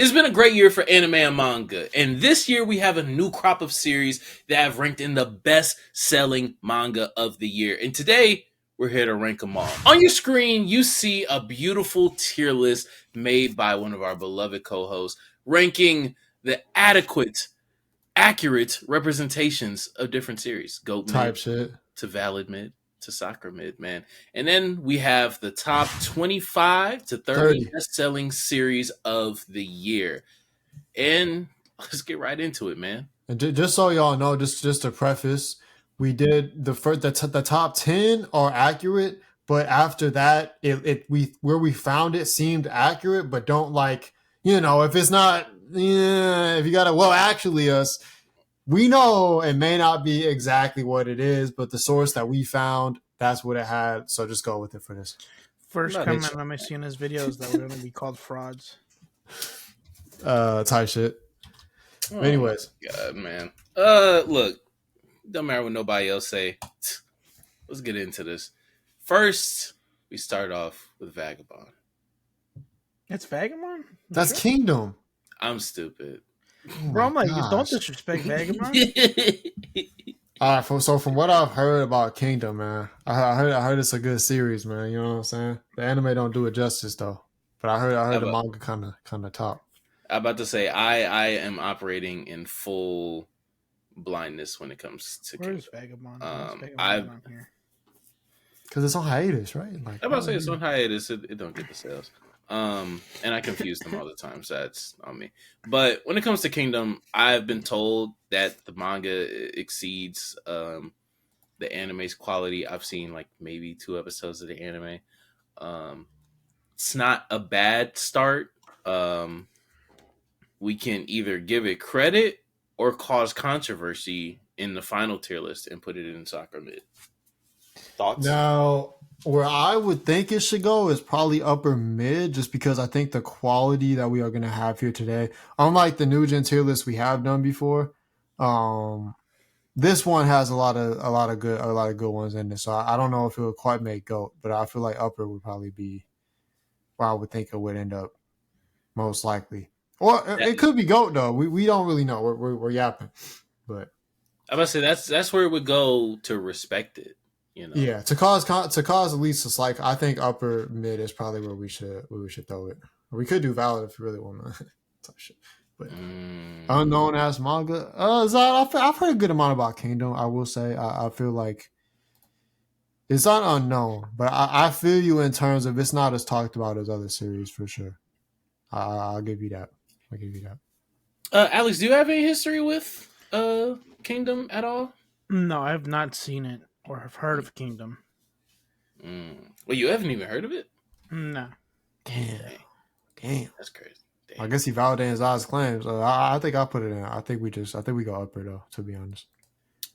It's been a great year for anime and manga, and this year we have a new crop of series that have ranked in the best-selling manga of the year. And today, we're here to rank them all. On your screen, you see a beautiful tier list made by one of our beloved co-hosts, ranking the accurate representations of different series. Goat Type mid shit. to valid mid to soccer mid, man. And then we have the top 25 to 30 best-selling series of the year. And let's get right into it, man. And just so y'all know, just to preface, we did the top 10 are accurate, but after that, where we found it seemed accurate, but don't if it's not, if you gotta, actually us, we know it may not be exactly what it is, but the source that we found, that's what it had. So just go with it for this. First comment I'm seeing his videos that we're going to be called frauds. Type shit. Oh, anyways, God, man. Look, don't matter what nobody else say. Let's get into this. First, we start off with Vagabond. It's Vagabond? That's sure? Kingdom. I'm stupid. Bro, I'm like, don't disrespect Vagabond. So from what I've heard about Kingdom, man, I heard it's a good series, man. You know what I'm saying? The anime don't do it justice though, but I heard the manga kind of top. I'm about to say I am operating in full blindness when it comes to Where's Vagabond? Because it's on hiatus, right? I'm about to say it's on hiatus. It don't get the sales. And I confuse them all the time, so that's on me. But when it comes to Kingdom, I've been told that the manga exceeds the anime's quality. I've seen like maybe 2 episodes of the anime. It's not a bad start. We can either give it credit or cause controversy in the final tier list and put it in soccer mid. Thoughts? Now, where I would think it should go is probably upper mid, just because I think the quality that we are going to have here today, unlike the new gen tier list we have done before, this one has a lot of good ones in it. So I don't know if it would quite make GOAT, but I feel like upper would probably be where I would think it would end up most likely. Or it could be GOAT though. We don't really know. We're yapping, but I'm about to say that's where it would go to respect it. You know? Yeah, to cause at least it's like I think upper mid is probably where we should throw it. We could do valid if you really want to. But unknown as manga. I've heard a good amount about Kingdom. I will say I feel like it's not unknown, but I feel you in terms of it's not as talked about as other series for sure. I'll give you that. Alex, do you have any history with Kingdom at all? No, I have not seen it or have heard of Kingdom. Well, you haven't even heard of it? No. Damn. That's crazy. Damn. I guess he validated Zod's claims. I think I'll put it in. I think we go upper though, to be honest.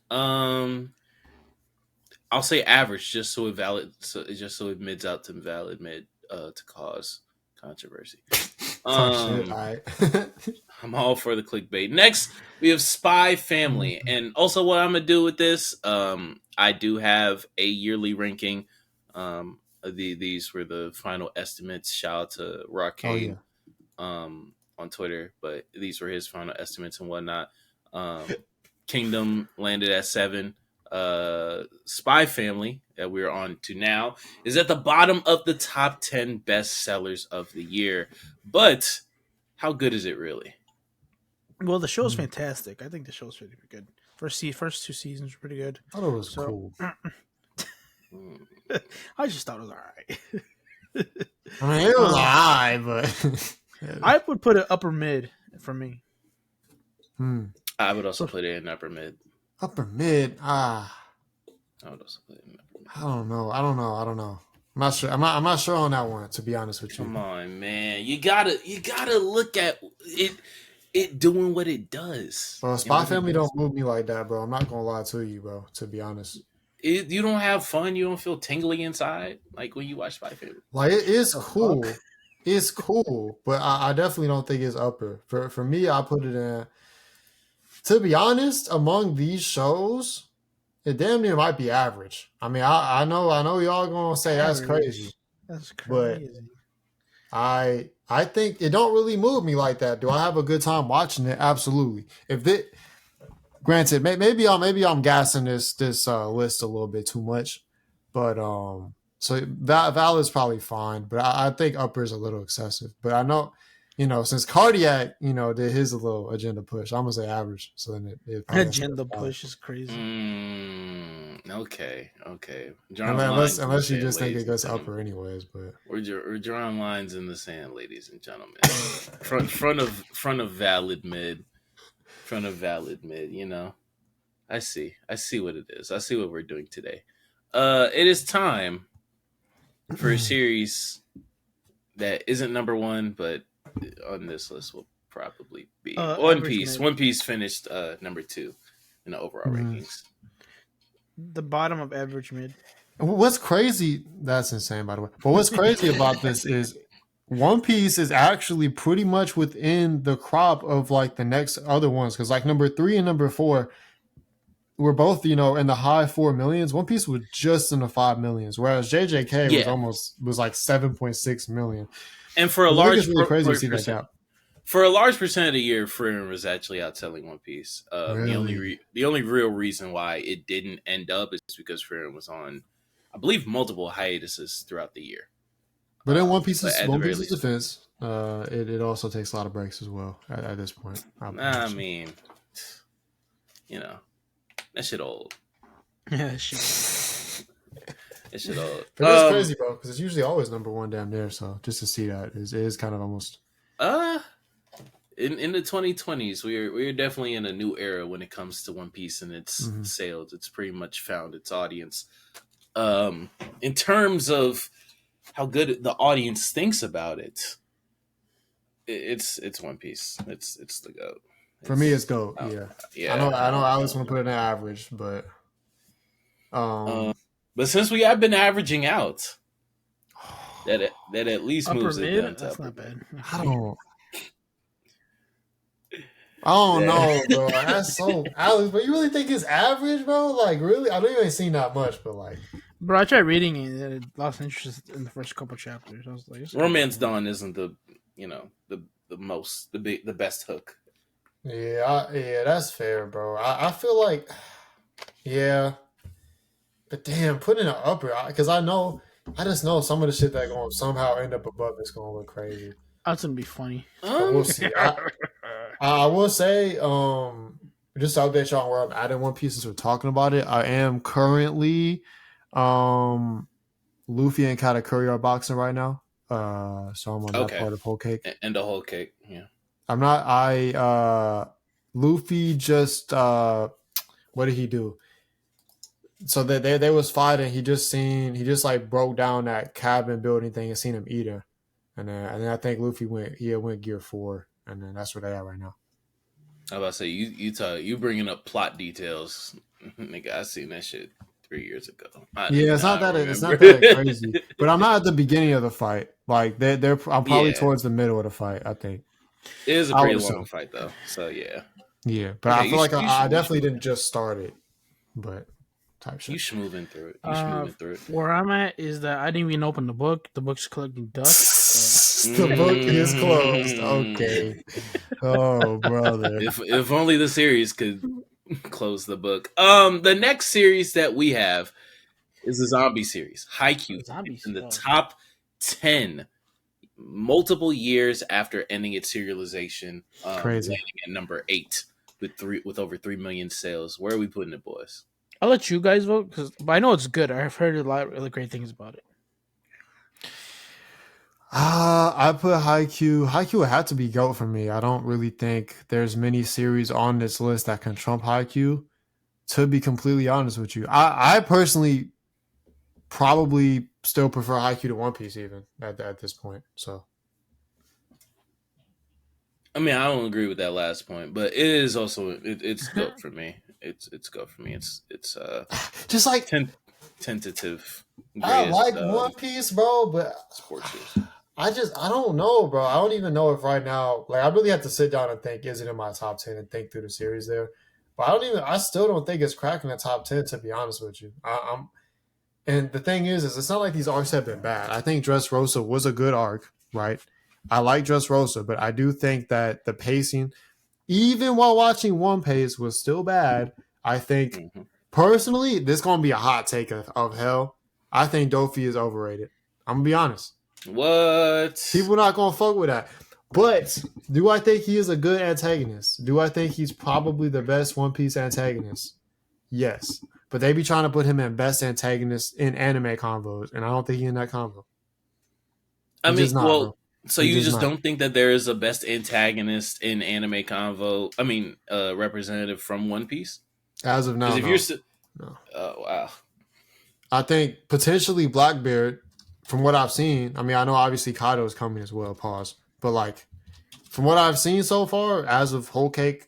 I'll say average just so it mids out to valid mid to cause controversy. Shit, right. I'm all for the clickbait. Next, we have SpyxFamily, and also what I'm gonna do with this, I do have a yearly ranking. These were the final estimates. Shout out to Rockane on Twitter, but these were his final estimates and whatnot. Kingdom landed at 7. SpyxFamily that we're on to now is at the bottom of the top 10 best sellers of the year. But how good is it really? Well, the show's fantastic. I think the show's pretty good. First 2 seasons were pretty good. I thought it was cool. I just thought it was alright. I mean, it was alright, but I would put it upper mid for me. I would also put it in upper mid. Upper mid, I would also put it in upper mid. I don't know. I'm not sure. I'm not sure on that one, to be honest with you. Come on, man. You gotta look at it doing what it does. Bro, SpyxFamily don't move me like that, bro. I'm not gonna lie to you, bro. To be honest, you don't have fun. You don't feel tingly inside, like when you watch SpyxFamily. Like it's cool. It's cool, but I definitely don't think it's upper. For me, I put it in. To be honest, among these shows, it damn near might be average. I mean, I know y'all gonna say that's crazy. That's crazy. I think it don't really move me like that. Do I have a good time watching it? Absolutely. If it, granted, maybe I'm gassing this list a little bit too much, but so Val is probably fine, but I think Upper is a little excessive. But I know, since Cardiac, did his a little agenda push, I'm gonna say average. So then it probably has to Agenda go push is crazy. Okay. unless you just think it goes Upper anyways. But we're drawing lines in the sand, ladies and gentlemen. front of valid mid. Front of valid mid, I see what it is. I see what we're doing today. It is time for a series that isn't number one, but on this list will probably be One Piece. Mid. One Piece finished number 2 in the overall rankings. The bottom of average mid. What's crazy? That's insane, by the way. But what's crazy about this is One Piece is actually pretty much within the crop of like the next other ones, because like number 3 and number 4 were both in the high 4 millions. One Piece was just in the 5 millions, whereas JJK was like 7.6 million. And for a large, really crazy to see that gap. For a large percent of the year, Frieren was actually outselling One Piece. Really? The only real reason why it didn't end up is because Frieren was on, I believe, multiple hiatuses throughout the year. But in One Piece's defense, it also takes a lot of breaks as well at this point. I mean, that shit old. Yeah, that shit. That shit old. But it's crazy, bro, because it's usually always number 1 damn near. So just to see that is kind of almost. In the 2020s, we're definitely in a new era when it comes to One Piece and its sales. It's pretty much found its audience. In terms of how good the audience thinks about it, it's One Piece. It's the GOAT. For me, it's GOAT. Yeah. I know. Alex want to put it in average, but since we have been averaging out, that at least upper moves mid, it down to that's upper not mid. bad. I don't know, bro. That's so Alex. But you really think it's average, bro? Like, really? I know you ain't seen that much, but like, bro, I tried reading it and it lost interest in the first couple chapters. I was like, Romance Dawn isn't the best hook. Yeah, that's fair, bro. I feel like, yeah, but damn, put in an upper because I just know some of the shit that going to somehow end up above it's going to look crazy. That's gonna be funny. But we'll see. I will say, just to update y'all on where I'm at in One Piece as we're talking about it. I am currently, Luffy and Katakuri are boxing right now. So I'm on that part of Whole Cake. And the Whole Cake, yeah. I'm not. Luffy just what did he do? So they was fighting. He just like broke down that cabin building thing and seen him eat her, and then I think Luffy went gear 4, and then that's where they are right now. I was about to say you bringing up plot details, nigga. I seen that shit 3 years ago. It's not that crazy, but I'm not at the beginning of the fight. Like I'm probably towards the middle of the fight. I think it is a pretty long fight though. So yeah. Yeah, but okay, I feel like I definitely didn't just start it, but type shit. You schmoving through it. Where I'm at is that I didn't even open the book. The book's collecting dust. The book is closed. Okay. Oh, brother. If only the series could close the book. The next series that we have is the zombie series, Haikyuu. It's in the top 10 multiple years after ending its serialization. Crazy. Landing at number 8 with over 3 million sales. Where are we putting it, boys? I'll let you guys vote but I know it's good. I've heard a lot of really great things about it. I put Haikyuu. Haikyuu would have to be GOAT for me. I don't really think there's many series on this list that can trump Haikyuu. To be completely honest with you, I personally probably still prefer Haikyuu to One Piece even at this point. So, I mean, I don't agree with that last point, but it is also it's GOAT for me. It's GOAT for me. It's just like tentative. I like One Piece, bro, but sports I don't know, bro. I don't even know if right now, like, I really have to sit down and think, is it in my top 10 and think through the series there? But I still don't think it's cracking the top 10, to be honest with you. And the thing is it's not like these arcs have been bad. I think Dressrosa was a good arc. right? I like Dressrosa, but I do think that the pacing, even while watching One Piece, was still bad. I think Mm-hmm. personally, this is gonna be a hot take of hell. I think Dofi is overrated. I'm gonna be honest. What? People not gonna fuck with that. But do I think he is a good antagonist? Do I think he's probably the best One Piece antagonist? Yes. But they be trying to put him in best antagonist in anime combos, and I don't think he's in that combo. I He's mean, just not, well, bro. so He you just just not. don't think that there is a best antagonist in anime convo? I mean, representative from One Piece? As of Because now, if you're, no. No. oh wow, I think potentially Blackbeard, from what I've seen, I mean, I know obviously Kaido is coming as well, pause. But like from what I've seen so far, as of Whole Cake,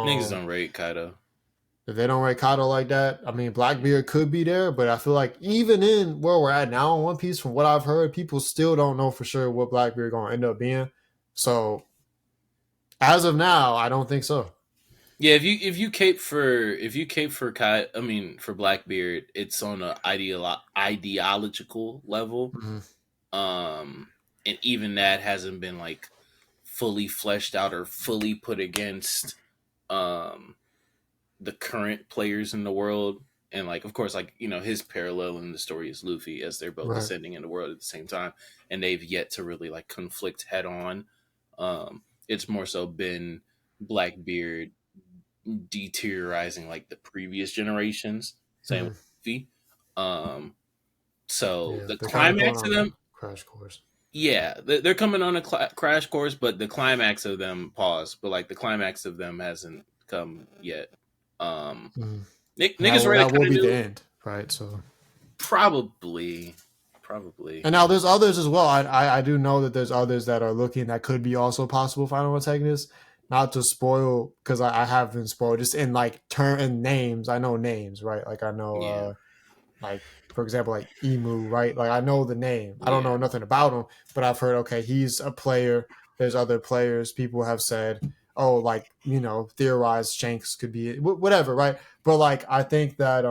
niggas don't rate Kaido. if they don't rate Kaido like that, I mean, Blackbeard could be there, but I feel like even in where we're at now in One Piece, from what I've heard, people still don't know for sure what Blackbeard going to end up being. So as of now, I don't think so. Yeah, if you cape for I mean for Blackbeard, it's on a ideological level. Mm-hmm. And even that hasn't been like fully fleshed out or fully put against um the current players in the world. And like of course, like, you know, his parallel in the story is Luffy, as they're both Right. ascending in the world at the same time, and they've yet to really like conflict head on. It's more so been Blackbeard deteriorizing like the previous generations. Same Mm-hmm. with Luffy. Um, so Yeah, the they're kind of going climax of on a them, crash course. yeah, they're coming on a crash course, but the climax of them, pause, but like the climax of them hasn't come yet. Um, Mm-hmm. Niggas already That will kind of be the knew, end, right? So probably. and now there's others as well. I do know that there's others that are looking that could be also possible final antagonists. Not to spoil, because I have been spoiled just in like term and names. I know names, right? Like I know, Yeah, like for example, like Emu, right? Like I know the name. I don't yeah, know nothing about him, but I've heard okay, he's a player. There's other players. People have said, oh, like theorized Shanks could be whatever, right? But like I think that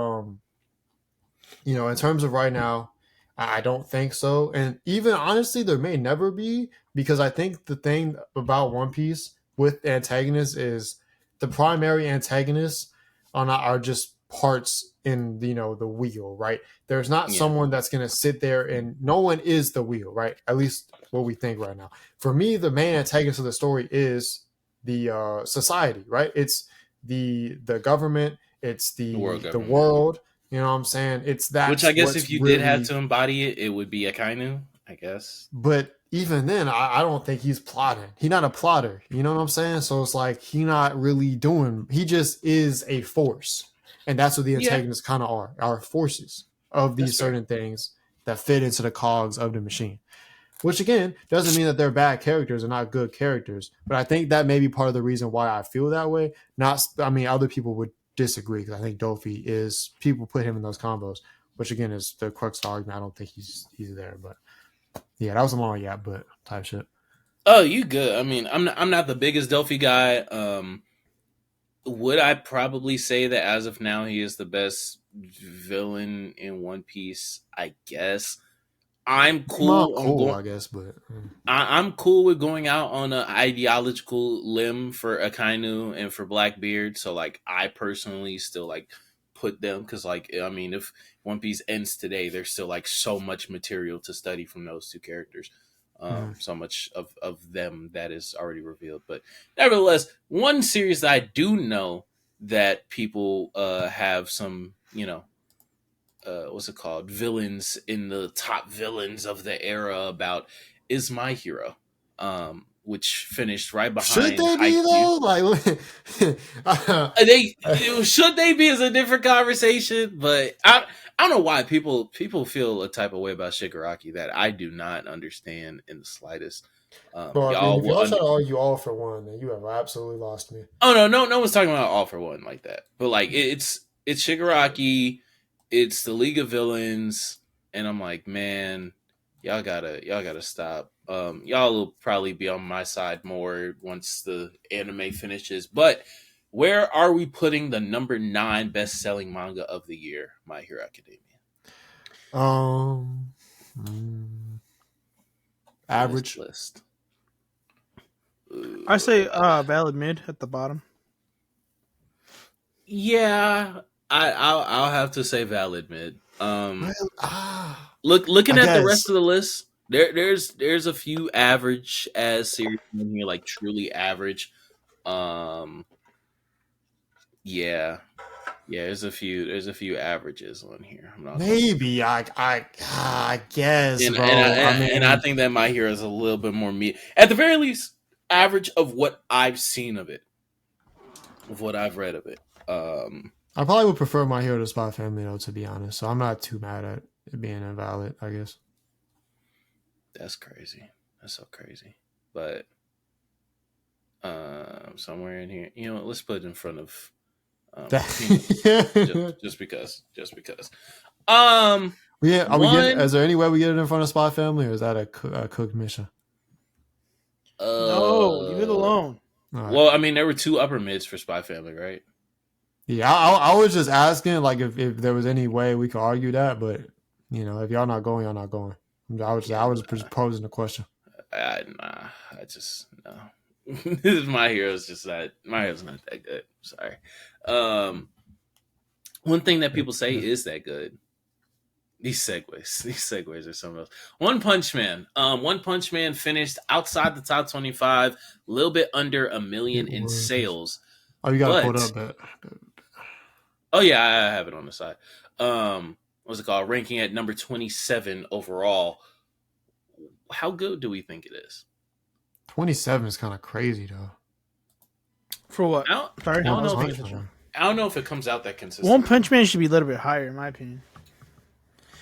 in terms of right now, I don't think so. And even honestly, there may never be, because I think the thing about One Piece with antagonists is the primary antagonists are just parts in the wheel, right? There's not yeah. someone that's gonna sit there, and no one is the wheel, right? At least what we think right now. For me, the main antagonist of the story is the society, right? It's the government, it's The world the government. world. You know what I'm saying? Which I That's guess what's if you did have really. to embody it, it would be a Kainu, I guess. But even then, I don't think he's plotting. He's not a plotter. You know what I'm saying? So it's like he not really doing. He just is a force, and that's what the Yeah, antagonists kind of are forces of that's these fair. certain things that fit into the cogs of the machine. Which again doesn't mean that they're bad characters or not good characters, but I think that may be part of the reason why I feel that way. Not, I mean, other people would disagree because I think Dofi is, people put him in those combos, which again is the crux of the argument. I don't think he's there, but yeah, that was a long but type shit. Oh, you good? I mean, I'm not the biggest Delphi guy. Would I probably say that as of now he is the best villain in One Piece? I guess I'm Not cool on cool, going. I guess, but I'm cool with going out on an ideological limb for Akainu and for Blackbeard. So like, I personally still like put them, because like, I mean, if One Piece ends today, there's still like so much material to study from those two characters. So much of them that is already revealed. But nevertheless, one series that I do know that people have some, what's it called, villains in the top villains of the era about is My Hero, which finished right should behind they be Haikyuu. though? Like, They should they be is a different conversation, but I don't know why people feel a type of way about Shigaraki that I do not understand in the slightest. bro, I mean, Y'all if will y'all try to argue all for one, then you have absolutely lost me. Oh no one's talking about All for One like that. But like it's Shigaraki, it's the League of Villains, and I'm like, man, y'all gotta stop. Y'all will probably be on my side more once the anime finishes. But where are we putting the number 9 best selling manga of the year, My Hero Academia? Um, mm, Average. List. I say valid mid at the bottom. Yeah, I'll have to say valid mid. Well, Looking I at the rest guess. of the list, there's a few average as series in here, like truly average. Um, yeah, yeah. There's a few averages on here. I'm not gonna, Maybe I guess, and bro. I and I mean, think that My Hero is a little bit more at the very least, average of what I've seen of it, of what I've read of it. I probably would prefer My Hero to Spy Family though, to be honest. So I'm not too mad at it being invalid, I guess. That's crazy. That's so crazy. But somewhere in here, let's put it in front of just because. Yeah, are we getting? One Is there any way we get it in front of Spy Family, or is that a cooked mission? No, leave it alone. All right. Well, I mean, there were two upper mids for Spy Family, right? Yeah, I was just asking, like, if there was any way we could argue that, but if y'all not going, y'all not going. I was just posing the question. Nah, I just no. This is My Hero's just not. My Hero's not that good. Sorry. One thing that people say is that good. These segues are something else. One Punch Man. One Punch Man finished outside the top 25, a little bit under 1 million in sales. Oh, you got to pull it up. Oh yeah, I have it on the side. What's it called? Ranking at number 27 overall. How good do we think it is? 27 is kind of crazy though. For what? I don't know if it comes out that consistent. One Punch Man should be a little bit higher, in my opinion.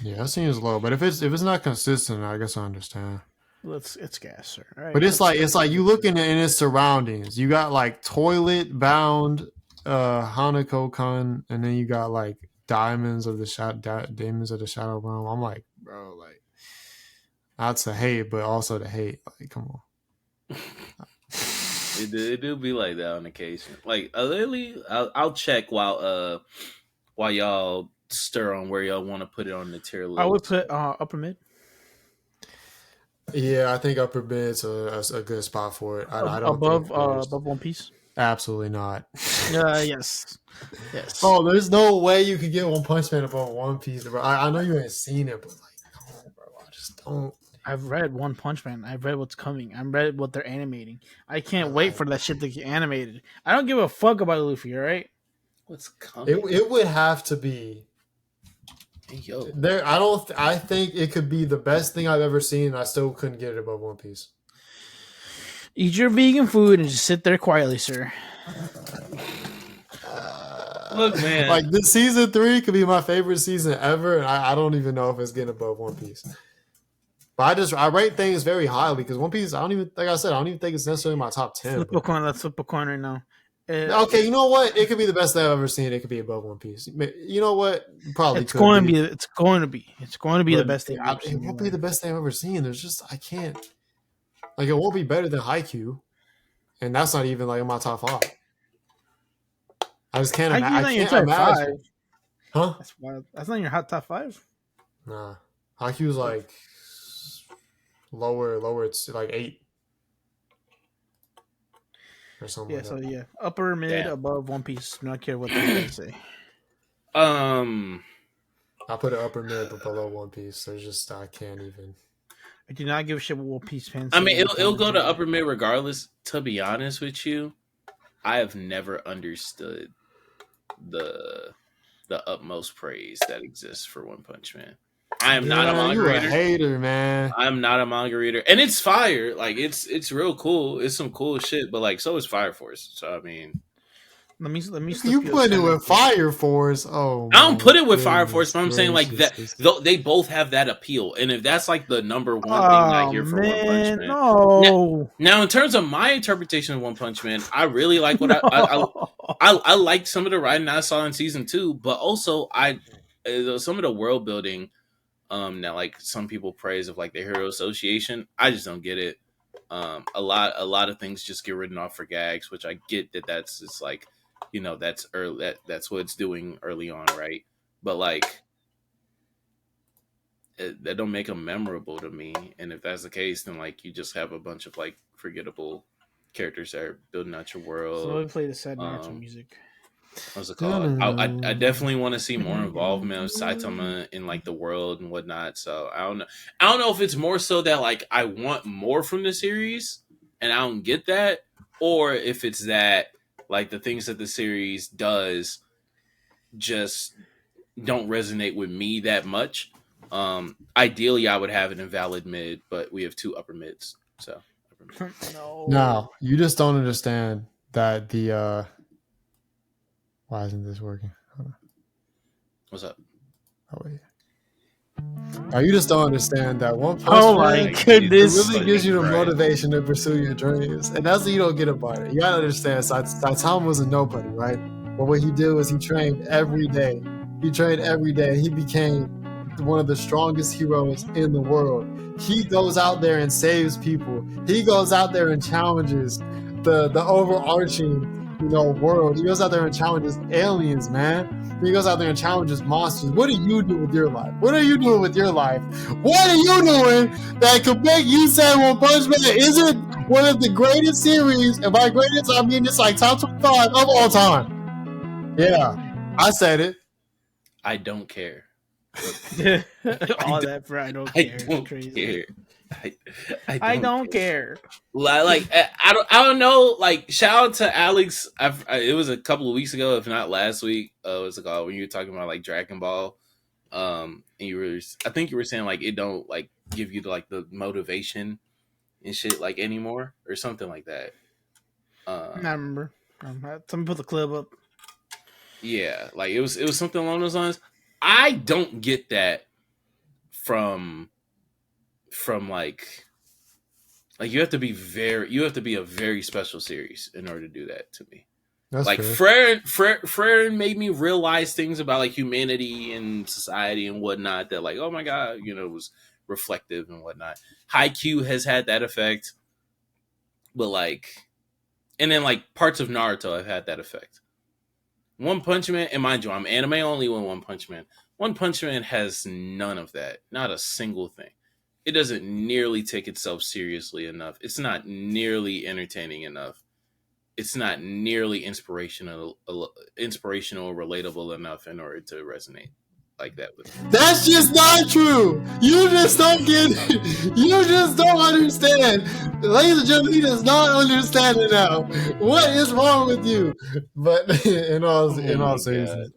Yeah, that seems low, but if it's not consistent, I guess I understand. Well, it's gas, sir. Right, but it's like you looking in its surroundings. You got like toilet bound Hanako-Kun, and then you got like Daemons of the Shadow Realm. I'm like, bro, like that's the hate, but also the hate. Like, come on. It do be like that on occasion. Like, literally, I'll check while y'all stir on where y'all want to put it on the tier list. I would put upper mid. Yeah, I think upper mid's a good spot for it. I don't above One Piece. Absolutely not. Yes. Oh, there's no way you could get One Punch Man above One Piece, bro. I know you ain't seen it, but like, come on, bro. I just don't. I've read One Punch Man. I've read what's coming. I've read what they're animating. I can't wait for that shit to get animated. I don't give a fuck about Luffy, all right? What's coming? It would have to be. Hey, yo. I think it could be the best thing I've ever seen, and I still couldn't get it above One Piece. Eat your vegan food and just sit there quietly, sir. Look, man. Like, this season 3 could be my favorite season ever, and I don't even know if it's getting above One Piece. But I rate things very highly because One Piece, I don't even think it's necessarily my top 10. Let's flip a coin right now. Okay, you know what? It could be the best thing I've ever seen. It could be above One Piece. You know what? Probably it's going to be the best thing. It won't be the best thing I've ever seen. There's just I can't. Like, it won't be better than Haikyuu, and that's not even like in my top 5. I just can't imagine. I can't imagine. Huh? That's not your hot top 5. Nah, Haikyuu's like lower. It's like 8. Or something yeah, like that. upper mid above One Piece. Do not care what they say. I put it upper mid but below One Piece. There's just I can't even. I do not give a shit what One Piece fans. I mean, it'll go to upper mid regardless. To be honest with you, I have never understood the utmost praise that exists for One Punch Man. I am not a manga reader. You're a hater, man. I'm not a manga reader, and it's fire. Like it's real cool. It's some cool shit, but like so is Fire Force. So I mean, let me. You put it with Fire Force. Oh, I don't put it with Fire Force, but I'm saying like that. They both have that appeal, and if that's like the number one thing I hear for One Punch Man. No. Now, in terms of my interpretation of One Punch Man, I really like what I liked some of the writing I saw in season 2, but also some of the world building. That like some people praise of like the Hero Association, I just don't get it. A lot of things just get written off for gags, which I get that's just like, that's early. That's what it's doing early on, right? But like, that don't make them memorable to me. And if that's the case, then like you just have a bunch of like forgettable characters that are building out your So world. we play the sad Naruto music. What's it called? I definitely want to see more involvement of Saitama in like the world and whatnot. So I don't know. I don't know if it's more so that like I want more from the series and I don't get that, or if it's that like the things that the series does just don't resonate with me that much. Ideally, I would have an invalid mid, but we have 2 upper mids. So upper mid. No, you just don't understand that the. Why isn't this working? What's up? Oh wait. Now you just don't understand that One Punch Oh Man, my goodness! it really gives you the Right. motivation to pursue your dreams, and that's what you don't get about it. You gotta understand, Saitama was a nobody, right? But what he did was he trained every day. He trained every day. He became one of the strongest heroes in the world. He goes out there and saves people. He goes out there and challenges the overarching world. He goes out there and challenges aliens, man. He goes out there and challenges monsters. What do you do with your life? What are you doing with your life? What are you doing that could make you say One Punch Man isn't one of the greatest series? And by greatest, I mean it's like top 25 of all time. Yeah, I said it. I don't care. All that for I don't care. I don't Crazy. care. I don't care. Like I don't know. Like shout out to Alex. It was a couple of weeks ago, if not last week. What's it called? When you were talking about like Dragon Ball, and I think you were saying like it don't like give you like the motivation and shit like anymore or something like that. I remember. Somebody put the clip up. Yeah, like it was something along those lines. I don't get that from like you have to be a very special series in order to do that to me. That's like Frieren made me realize things about like humanity and society and whatnot that like, oh my god, it was reflective and whatnot. Haikyuu has had that effect, but like, and then like parts of Naruto have had that effect. One Punch Man, and mind you, I'm anime only with One Punch Man. One Punch Man has none of that, not a single thing. It doesn't nearly take itself seriously enough. It's not nearly entertaining enough. It's not nearly inspirational or relatable enough in order to resonate like that with me. That's just not true. You just don't get it. You just don't understand. Ladies and gentlemen, he does not understand it now. What is wrong with you? But in all seriousness.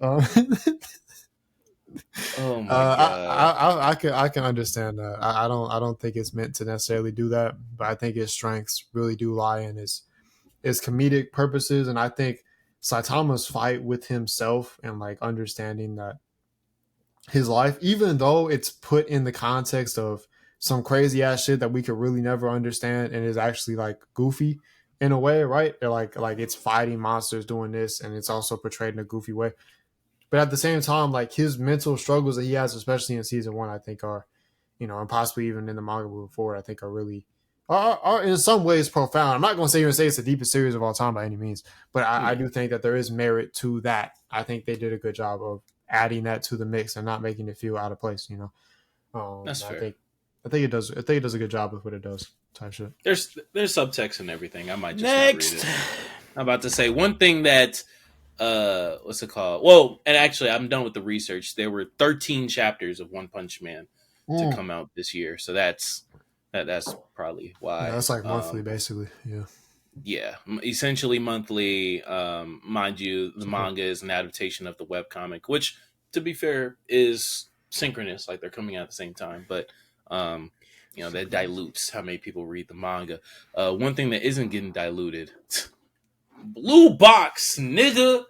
Oh my god! I can understand that. I don't think it's meant to necessarily do that, but I think his strengths really do lie in his comedic purposes, and I think Saitama's fight with himself and like understanding that his life, even though it's put in the context of some crazy ass shit that we could really never understand, and is actually like goofy in a way, right? They're like it's fighting monsters doing this, and it's also portrayed in a goofy way. But at the same time, like his mental struggles that he has, especially in season 1, I think are, and possibly even in the manga moving forward, I think are really are in some ways profound. I'm not going to say it's the deepest series of all time by any means, but I do think that there is merit to that. I think they did a good job of adding that to the mix and not making it feel out of place. That's fair. I think it does. I think it does a good job with what it does. Type shit. There's subtext and everything. I might just not read it. I'm about to say one thing that. What's it called? Well, and actually, I'm done with the research. There were 13 chapters of One Punch Man to come out this year, so that's probably why. Yeah, that's like monthly, basically. Yeah. Yeah, essentially monthly. Mind you, the manga is an adaptation of the webcomic, which, to be fair, is synchronous. Like they're coming out at the same time, but that dilutes how many people read the manga. One thing that isn't getting diluted. Blue Box, nigga.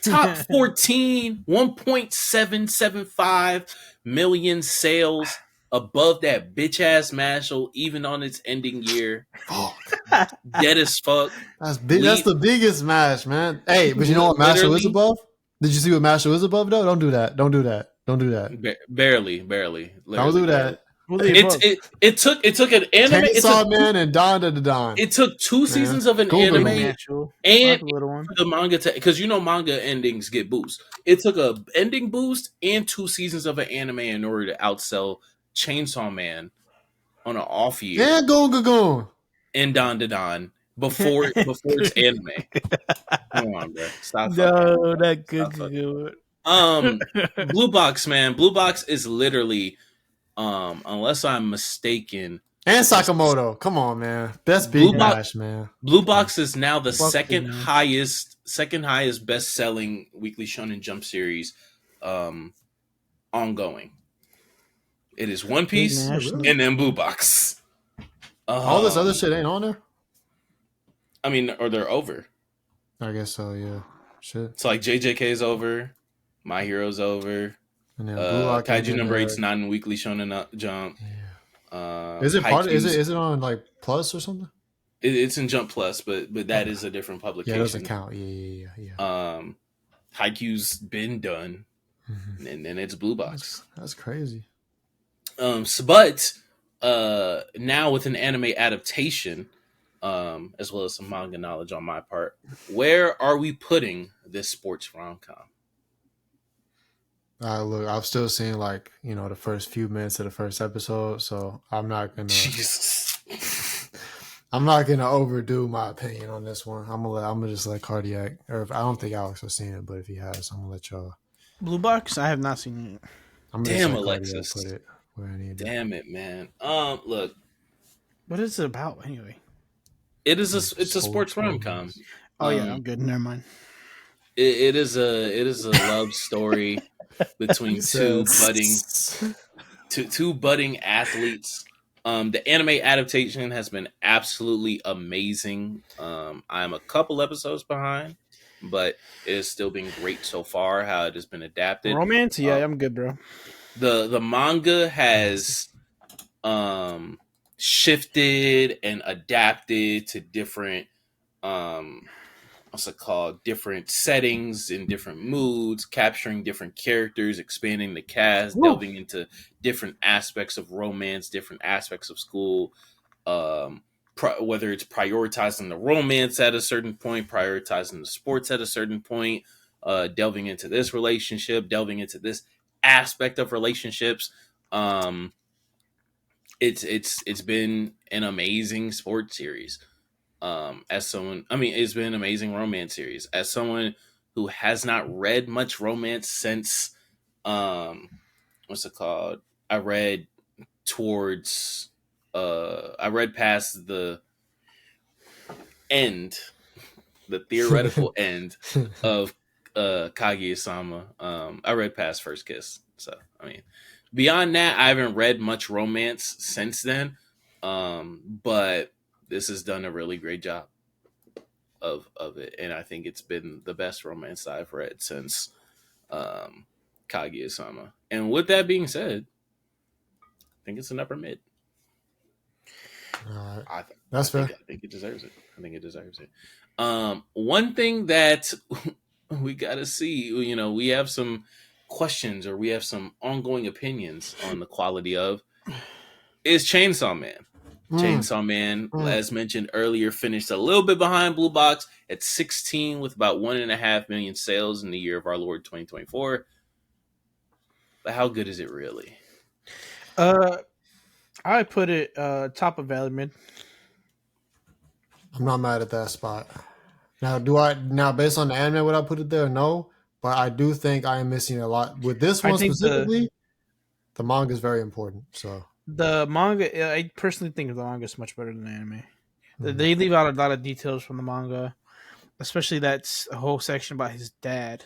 Top 14, 1.775 million sales above that bitch ass Mashle, even on its ending year. Dead as fuck. That's big. That's the biggest Mash, man. Hey, but you know what Mashle is above? Did you see what Mashle is above though? Don't do that. Don't do that. Don't do that. Barely. Don't do that. It took an anime. Chainsaw Man and DandaDan. It took 2 seasons of an anime and the manga because manga endings get boost. It took a ending boost and 2 seasons of an anime in order to outsell Chainsaw Man on an off year Yeah, go. in DandaDan before it's anime. Come on, bro. Stop fucking. No, that Stop good. fucking. Good. Blue Box, man. Blue Box is literally, unless I'm mistaken, And Sakamoto. Come on, man. That's Blue Big Box. Bash, man. Blue Box is now the Fuck second you, man. highest best selling weekly Shonen Jump series, ongoing. It is One Piece Mashle. and then Blue Box. All this other shit ain't on there? I mean, or they're over. I guess so, yeah. Shit. It's like JJK's over, My Hero's over. And then Blue Lock ain't Kaiju in number there. 8's not in weekly Shonen Jump. Yeah. Is it part of, is it on like Plus or something? It's in Jump Plus, but that is a different Yeah, publication. it doesn't count. Yeah. Haikyuu's been done, and then it's Blue Box. That's crazy. But now with an anime adaptation, as well as some manga knowledge on my part, where are we putting this sports rom-com? Look, I've still seen like, the first few minutes of the first episode, so I'm not gonna Jesus. I'm not gonna overdo my opinion on this one. I'm gonna just let Cardiac, or I don't think Alex has seen it, but if he has, I'm gonna let y'all. Blue Box? I have not seen it. I'm gonna Damn, just let Alexis. Cardiac put it where I need it. Damn it, man. Look, What is it about anyway? it's a sports rom-com. Oh yeah, I'm good. Never mind. It is a love story between two budding athletes. The anime adaptation has been absolutely amazing. I'm a couple episodes behind, but it has still been great so far how it has been adapted. Romance? Yeah, I'm good, bro. The manga has shifted and adapted to different different settings and different moods, capturing different characters, expanding the cast, delving into different aspects of romance, different aspects of school, whether it's prioritizing the romance at a certain point, prioritizing the sports at a certain point, delving into this relationship, delving into this aspect of relationships. It's been an amazing sports series. It's been an amazing romance series. As someone who has not read much romance since, what's it called? I read past the end, the theoretical end of Kaguya-sama. I read past First Kiss. So, beyond that, I haven't read much romance since then. But this has done a really great job of it, and I think it's been the best romance I've read since Kaguya-sama. And with that being said, I think it's an upper mid. All right. That's fair. I think it deserves it. One thing that we gotta see, we have some questions or we have some ongoing opinions on the quality of is Chainsaw Man. Chainsaw Man, as mentioned earlier, finished a little bit behind Blue Box at 16 with about 1.5 million sales in the year of our Lord 2024. But how good is it really? I put it top of valid mid. I'm not mad at that spot. Now based on the anime, would I put it there? No, but I do think I am missing a lot with this one specifically. The manga is very important. So the manga, I personally think the manga is much better than the anime. They leave out a lot of details from the manga, especially that's a whole section about his dad.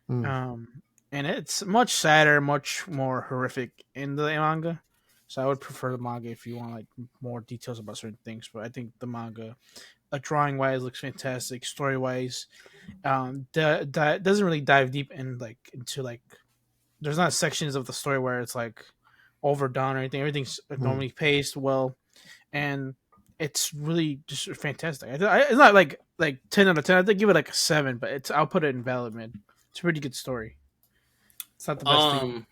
And it's much sadder, much more horrific in the manga. So I would prefer the manga if you want like more details about certain things. But I think the manga, drawing wise, looks fantastic. Story wise, doesn't really dive deep into there's not sections of the story where it's like overdone or anything. Everything's normally paced well, and it's really just fantastic. It's not like 10 out of 10. I think give it like a 7, but I'll put it in valid mid. It's a pretty good story. It's not the best thing.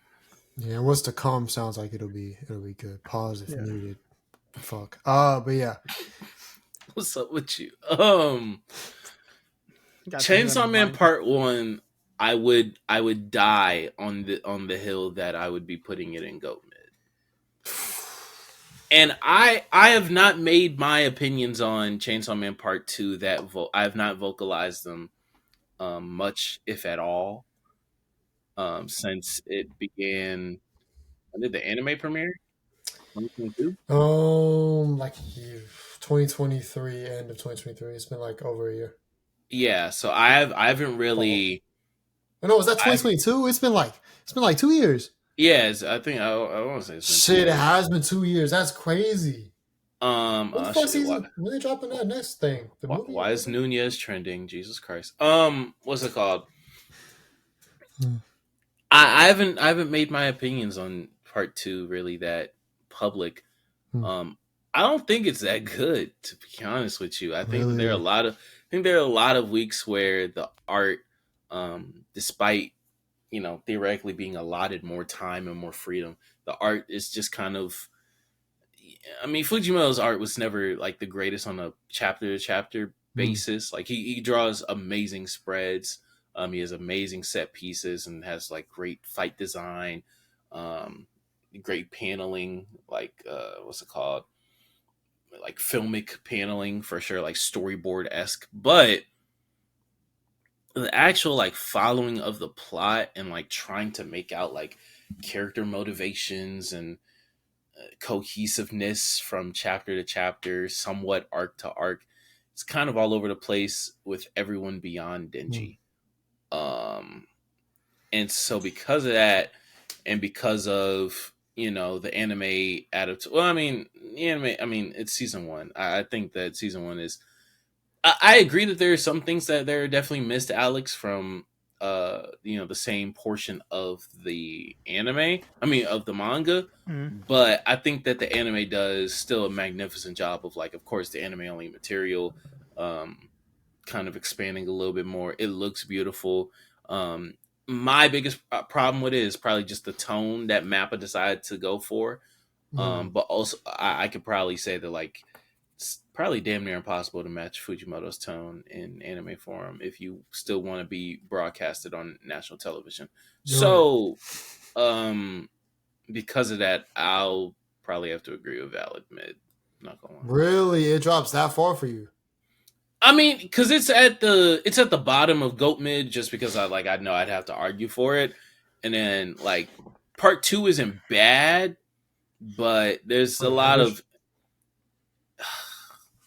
Yeah, what's to come sounds like it'll be good. Pause if needed. Fuck. But yeah. What's up with you? Chainsaw Man Part 1, I would die on the hill that I would be putting it in GOAT mid. And I have not made my opinions on Chainsaw Man Part 2 that I have not vocalized them much, if at all, since it began. When did the anime premiere? 2022? Like 2023, end of 2023. It's been like over a year. Yeah, so I haven't Fall. really. Oh, no, was that I've 2022? It's been like 2 years. Yes, I think I want to say it's been two Shit, it years. has been 2 years. That's crazy. What the fuck Shit, season? When they dropping that next thing? The movie or why is whatever? Nunez trending? Jesus Christ. What's it called? Hmm. I haven't made my opinions on part two really that public. Hmm. Um, I don't think it's that good, to be honest with you. I think that there are a Really? lot of I think there are a lot of weeks where the art, despite theoretically being allotted more time and more freedom, the art is just kind of. I mean, Fujimoto's art was never like the greatest on a chapter to chapter Hmm. basis. Like he draws amazing spreads. He has amazing set pieces and has like great fight design, um, great paneling. Like what's it called? Like filmic paneling for sure, like storyboard esque. But the actual like following of the plot and like trying to make out like character motivations and cohesiveness from chapter to chapter, somewhat arc to arc. It's kind of all over the place with everyone beyond Hmm. Denji. Um, and so because of that, and because of the anime adaptation. Well, I mean, the anime. I mean, it's season one. I think that season one is. I agree that there are some things that there are definitely missed, Alex, from the same portion of the anime. I mean, of the manga. Mm. But I think that the anime does still a magnificent job of, like, of course, the anime only material, um, kind of expanding a little bit more. It looks beautiful. My biggest problem with it is probably just the tone that Mappa decided to go for. Hmm. But also, I could probably say that, like, it's probably damn near impossible to match Fujimoto's tone in anime form if you still want to be broadcasted on national television. You're right. So, um, because of that, I'll probably have to agree with Valid Mid. Not gonna lie. Really? It drops that far for you? I mean, because it's at the bottom of Goat Mid, just because I know I'd have to argue for it, and then like part two isn't bad, but there's a On lot average? of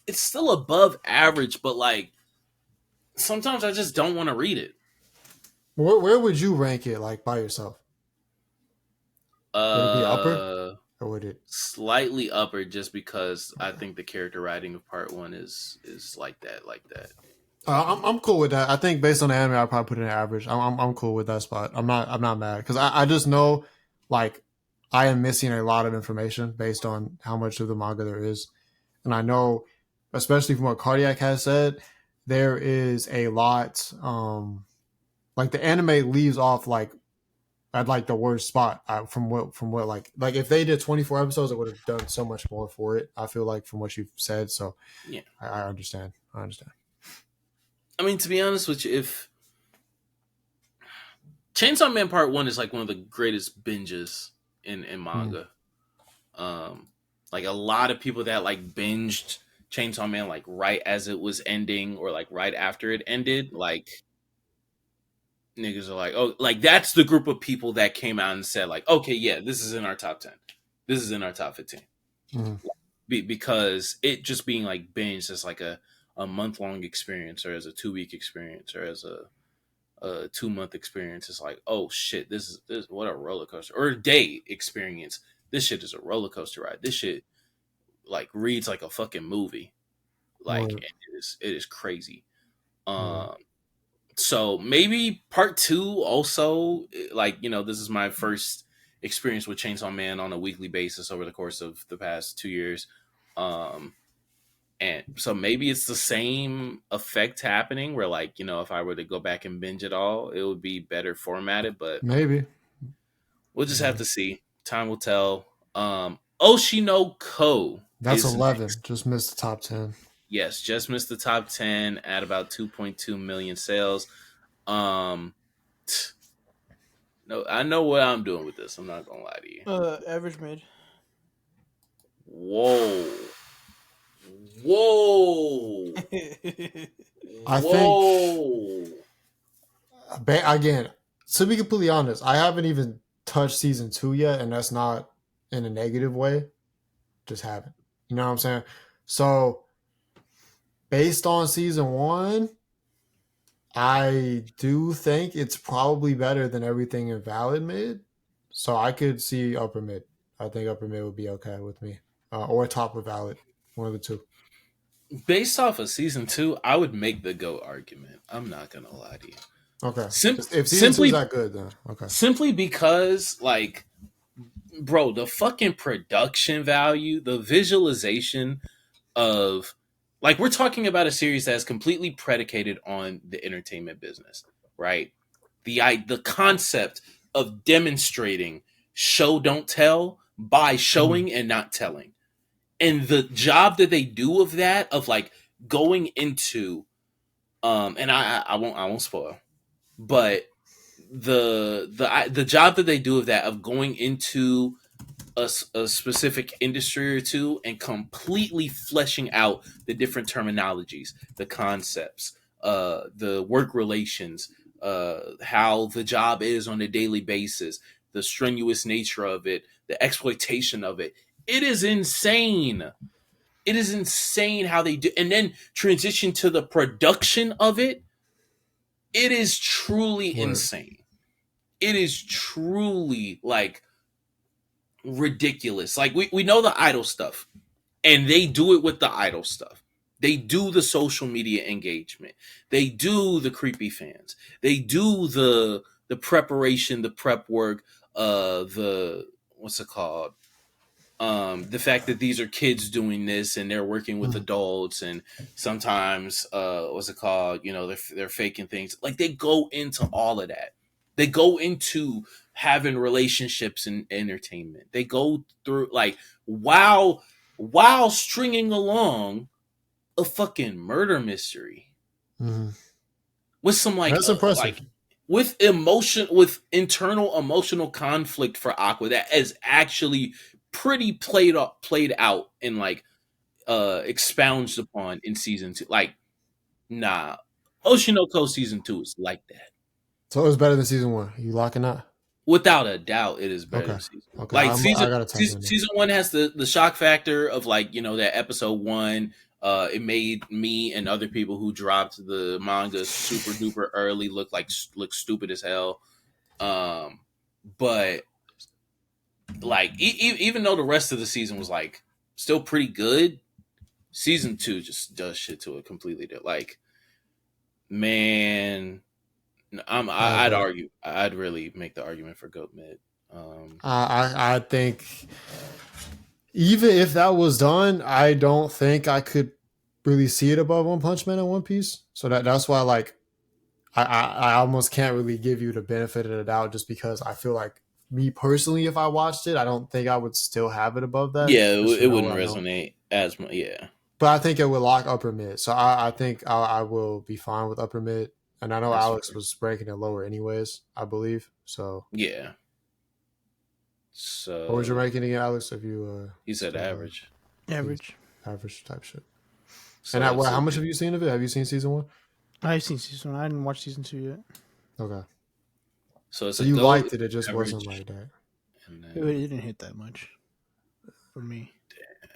it's still above average, but like sometimes I just don't want to read it. Where would you rank it, like, by yourself? Would it be upper? Uh, Or would it? Slightly upper, just because I Okay. think the character writing of part one is like that. I'm cool with that. I think based on the anime, I'll probably put it in average. I'm cool with that spot. I'm not mad because I just know, like, I am missing a lot of information based on how much of the manga there is, and I know, especially from what Cardiac has said, there is a lot. Like, the anime leaves off like at like the worst spot, from what like if they did 24 episodes, it would have done so much more for it. I feel like from what you've said, so Yeah. I understand. I understand. I mean, to be honest with you, if Chainsaw Man Part One is like one of the greatest binges in Hmm. manga. Um, like a lot of people that like binged Chainsaw Man like right as it was ending or like right after it ended, like niggas are like, oh, like that's the group of people that came out and said like, okay, yeah, this is in our top 10, this is in our top 15, Hmm. because it just being like binged as like a month long experience or as a 2 week experience or as a 2 month experience. It's like, oh shit, this what a roller coaster, or a day experience. This shit is a roller coaster ride. This shit like reads like a fucking movie. Like Or it is crazy. or Um, so maybe part two also, like this is my first experience with Chainsaw Man on a weekly basis over the course of the past 2 years. Um, and so maybe it's the same effect happening where, like, if I were to go back and binge it all, it would be better formatted, but maybe. we'll just have Maybe. to see. Time will tell. Oshi No Ko That's is 11. next. Just missed the top 10. Yes, just missed the top 10 at about 2.2 million sales. Um, no, I know what I'm doing with this. I'm not gonna lie to you. Average mid. Whoa. Whoa. I Whoa. think again, to be completely honest, I haven't even touched season 2 yet, and that's not in a negative way. Just haven't. You know what I'm saying? So based on season 1, I do think it's probably better than everything in Valid Mid. So I could see upper mid. I think upper mid would be okay with me, or top of Valid, one of the two. Based off of season 2, I would make the GOAT argument. I'm not gonna lie to you. Okay. If season 2 is that good, then okay. Simply because, like, bro, the fucking production value, the visualization of, like, we're talking about a series that's completely predicated on the entertainment business, right? The concept of demonstrating show don't tell by showing and not telling, and the job that they do of that, of like going into, and I won't spoil, but the job that they do of that, of going into a specific industry or two and completely fleshing out the different terminologies, the concepts, the work relations, how the job is on a daily basis, the strenuous nature of it, the exploitation of it. It is insane. It is insane how they do, and then transition to the production of it. It is truly insane. It is truly, like, ridiculous. Like, we know the idol stuff, and they do it with the idol stuff. They do the social media engagement. They do the creepy fans. They do the preparation, the prep work, the what's it called? The fact that these are kids doing this and they're working with adults, and sometimes what's it called? You know, they're faking things. Like, they go into all of that. They go into having relationships and entertainment. They go through, like, while stringing along a fucking murder mystery with some, like, that's impressive. Like, with internal emotional conflict for Aqua that is actually pretty played out and, like, expounded upon in season 2. Like, nah, Oshi No Ko season 2 is like that. So it was better than season 1. You locking that? Without a doubt, it is better than season 1. Okay. Like, season 1 has the shock factor of, like, you know, that episode 1. It made me and other people who dropped the manga super duper early look stupid as hell. But, like, even though the rest of the season was, like, still pretty good, season 2 just does shit to it completely. Like, man, I'd really make the argument for GOAT mid. I think even if that was done, I don't think I could really see it above One Punch Man and One Piece. So that's why, like, I almost can't really give you the benefit of the doubt, just because I feel like, me personally, if I watched it, I don't think I would still have it above that. Yeah, it wouldn't resonate as much. Yeah, but I think it would lock upper mid. So I think I will be fine with upper mid. And I know Alex was ranking it lower anyways, I believe. So yeah. So what was your ranking again, Alex? If you he said average type shit. So, and how much have you seen of it? Have you seen season 1? I've seen season 1. I didn't watch season 2 yet. Okay. So you liked it. It just wasn't like that. It didn't hit that much for me. Damn.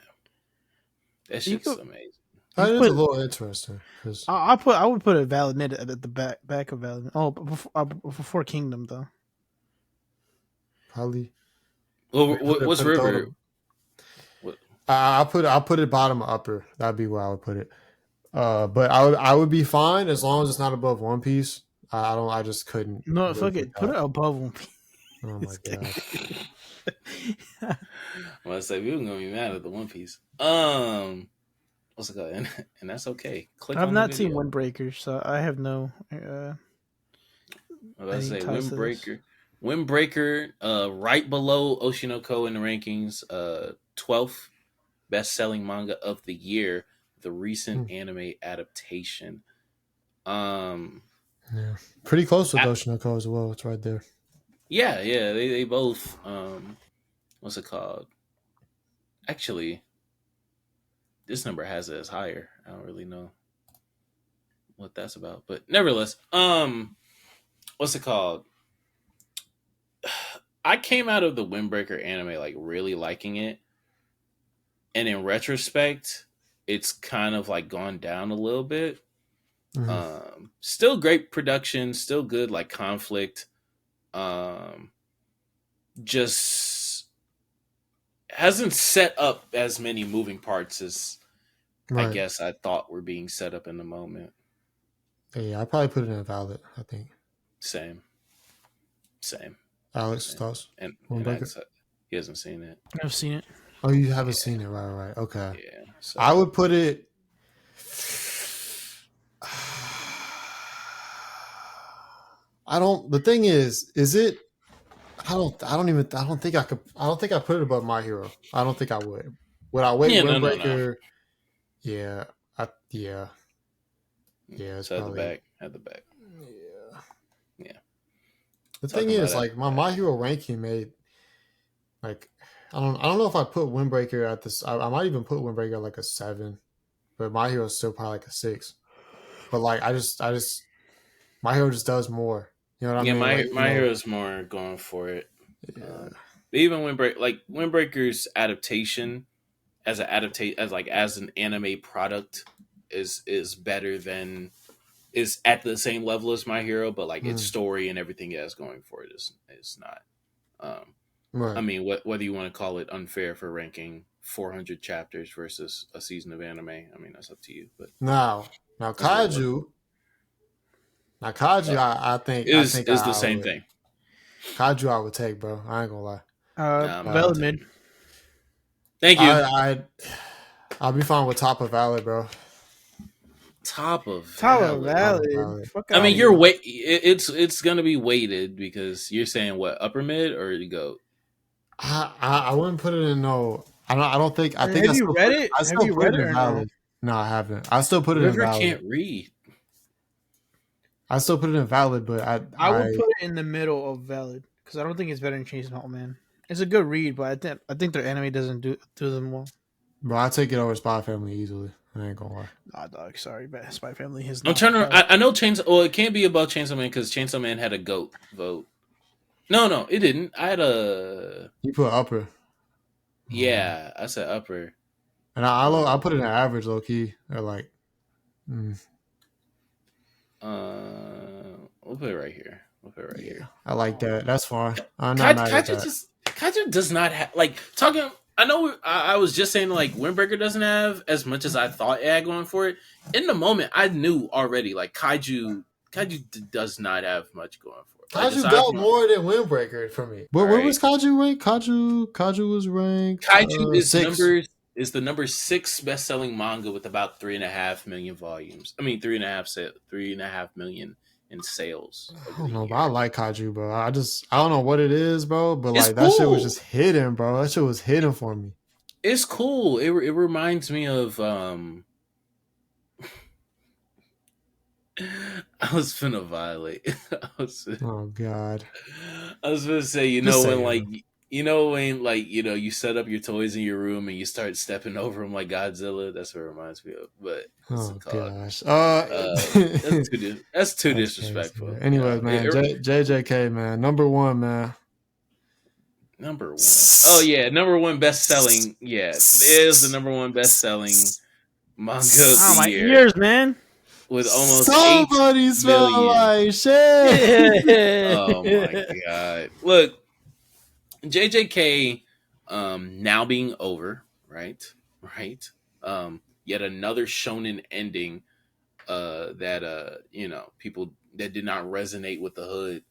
That shit's amazing. That is a little interesting. I would put a Valid Mid at the back of Valid Mid. Oh, before Kingdom, though. Probably. Well, what's River? I'll put it bottom or upper. That'd be where I would put it. But I would be fine as long as it's not above One Piece. I just couldn't. No, fuck it. Put it above One Piece. Oh my god. Well, I say we were gonna be mad at the One Piece. What's it called? And that's okay. I've not seen Windbreaker, so I have no. I was say Windbreaker, right below Oshi No Ko in the rankings, 12th best-selling manga of the year, the recent anime adaptation. Yeah, pretty close with Oshi No Ko as well. It's right there. Yeah, they both. What's it called? Actually, this number has it as higher. I don't really know what that's about, but nevertheless, what's it called? I came out of the Windbreaker anime like really liking it, and in retrospect, it's kind of like gone down a little bit. Still great production, still good like conflict. Just hasn't set up as many moving parts as I guess I thought were being set up in the moment. Yeah, I probably put it in valid. I think Same. Alex thoughts. And he hasn't seen it. I've seen it. Oh, you haven't seen it, right? Okay. Yeah. So. I would put it. I don't. The thing is it? I don't think I could. I don't think I put it above My Hero. I don't think I would. Would I wait? Yeah, Windbreaker? No. Yeah. Yeah. It's so probably at the back. Yeah. The thing is, like my Hero ranking made, like, I don't know if I put Windbreaker at this. I might even put Windbreaker at like a 7, but My Hero is still probably like a 6. But like, I just My Hero just does more. You know what I mean? My Hero's more going for it. Yeah. Even Windbreaker's adaptation as an anime product is better than is at the same level as My Hero, but like its story and everything it has going for it is not. I mean, whether you want to call it unfair for ranking 400 chapters versus a season of anime, I mean that's up to you. But now Kaiju. I think is the same thing. Kaiju I would take, bro. I ain't gonna lie. Valid mid. Thank you. I'll be fine with top of valid, bro. Top of valid. I mean, you're it's gonna be weighted because you're saying what, upper mid or you go. I wouldn't put it in no. I don't think. I think. Have you read it? I still put it in valid. No, I haven't. I still put it in valid. Can't read. I still put it in valid, but I would put it in the middle of valid because I don't think it's better than Chainsaw Man. It's a good read, but I think their anime doesn't do them well. Bro, I take it over SpyxFamily easily. I ain't gonna lie. Nah, dog. Sorry, but SpyxFamily has. I'm trying to. I know Chainsaw. Well, it can't be about Chainsaw Man because Chainsaw Man had a GOAT vote. No, it didn't. I had a. You put upper. Yeah, I said upper. And I put it in average, low key, or like. We'll put it right here. Here. I like that. That's fine. I'm not mad at that. Kaiju does not have like talking. I know I was just saying like Windbreaker doesn't have as much as I thought it had going for it. In the moment, I knew already like Kaiju does not have much going for it. Kaiju got more than Windbreaker for me. Where was Kaiju ranked? Kaiju was ranked. Kaiju is the number 6 best-selling manga with about 3.5 million volumes. I mean 3.5 million in sales. I don't know, but I like Kaiju, bro. I don't know what it is, bro, but it's like cool. That shit was just hidden, bro. That shit was hidden for me. It's cool. It reminds me of I was finna violate. Oh God. I was gonna say, you set up your toys in your room and you start stepping over them like Godzilla. That's what it reminds me of. But gosh, that's too disrespectful. Crazy, anyways, man, JJK, man, number 1, man. Number 1. Oh yeah, number 1 best selling. Yeah, it is the number 1 best selling manga of the year. Ears, man. With almost somebody smell like shit. Oh my God! Look, JJK, now being over, right? Yet another shonen ending, that people that did not resonate with the hood.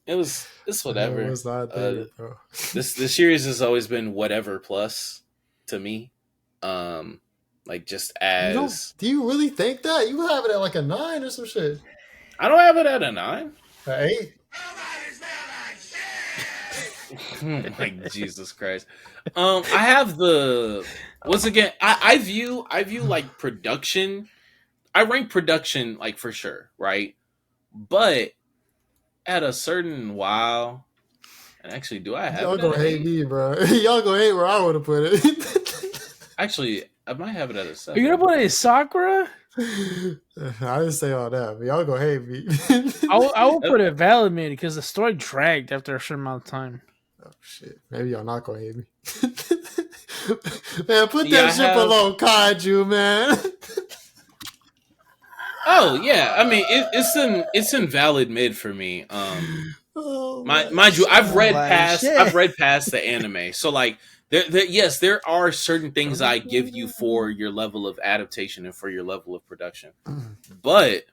It's whatever. It was not there, bro. This series has always been whatever plus to me. Like just as. Do you really think that? You have it at like a 9 or some shit. I don't have it at a 9. 8. Like Jesus Christ. I have the once again. I view like production. I rank production like for sure, right? But at a certain while, And actually, do I have Y'all it gonna at hate 8? me, bro. Y'all gonna hate where I would have put it. Actually, I might have it at a Are you 7. gonna put it in Sakura? I didn't say all that, but y'all gonna hate me. I will put it valid mid because the story dragged after a certain amount of time. Oh shit! Maybe y'all not gonna hate me. Man, put Yeah, that shit below Kaiju, man. Oh yeah, I mean it's in valid mid for me. Oh, Mind you, I've read Like, past shit. the anime, so like yes, there are certain things I give you for your level of adaptation and for your level of production, but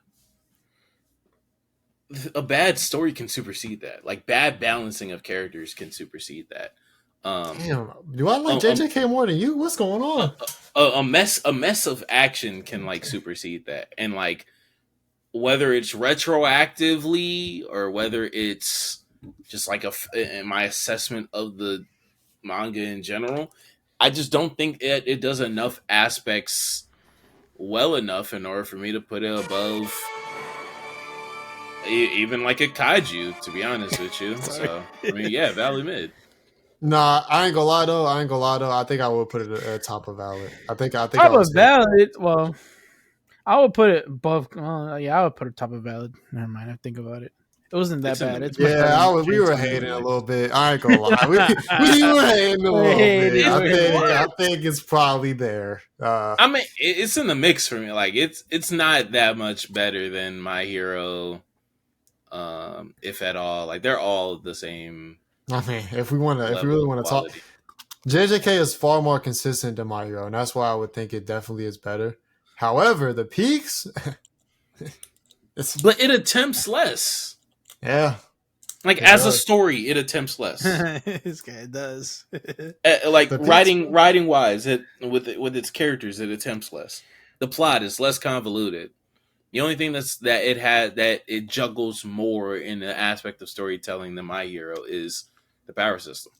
a bad story can supersede that. Like bad balancing of characters can supersede that. damn, do I like JJK more than you? What's going on? A mess of action can like supersede that, and like whether it's retroactively or whether it's just like in my assessment of the manga in general, I just don't think it does enough aspects well enough in order for me to put it above even like a kaiju, to be honest with you. So I mean, yeah, valid mid. Nah, I ain't gonna lie though. I think I would put it at top of valid. I think I Top would of say valid. Well, I would put it above. Yeah, I would put it top of valid. Never mind. I think about it. It wasn't that It's in bad. the It's much better. yeah. Than We were Chainsaw Man. hating a little bit. I ain't gonna lie. We were hating a little bit. I think it's probably there. I mean, it's in the mix for me. Like it's not that much better than My Hero, if at all. Like they're all the same. I mean, if we really want to talk, JJK is far more consistent than My Hero, and that's why I would think it definitely is better. However, the peaks, but it attempts less. Yeah, like as a story, it attempts less. This guy does. Like writing wise, with its characters, it attempts less. The plot is less convoluted. The only thing that it juggles more in the aspect of storytelling than My Hero is the power system.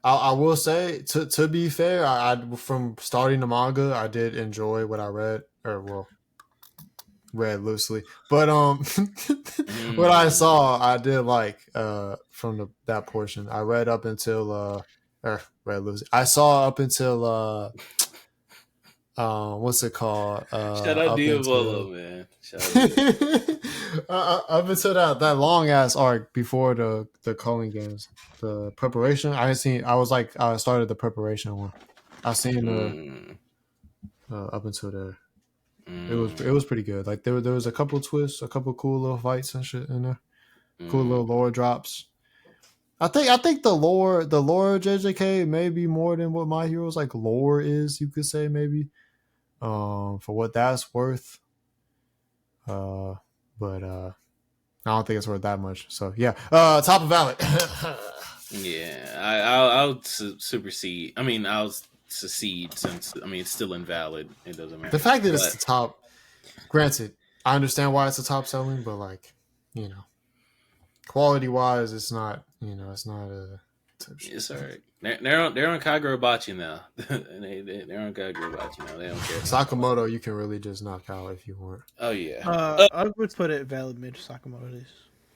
I will say, to be fair, I from starting the manga, I did enjoy what I read, read loosely, but what I saw, I did like from that portion. I read up until read loosely. I saw up until what's it called? Shout out Diavolo, man. Up until that long ass arc before the calling games, the preparation. I started the preparation one. I seen up until there. It was pretty good. Like there was a couple twists, a couple cool little fights and shit in there. Cool little lore drops. I think the lore of JJK may be more than what My Hero's like lore is. You could say maybe. For what that's worth. But I don't think it's worth that much. So yeah, top of valid. Yeah, I'll supersede. I mean, I'll secede since it's still invalid. It doesn't matter. The fact that it's the top. Granted, I understand why it's the top selling, but like, quality wise, it's not. It's not a. It's alright. They're on Kagurabachi now. They're on Kagurabachi now. They don't care. Sakamoto, you can really just knock out if you want. Oh yeah. I would put it valid mid Sakamoto Days.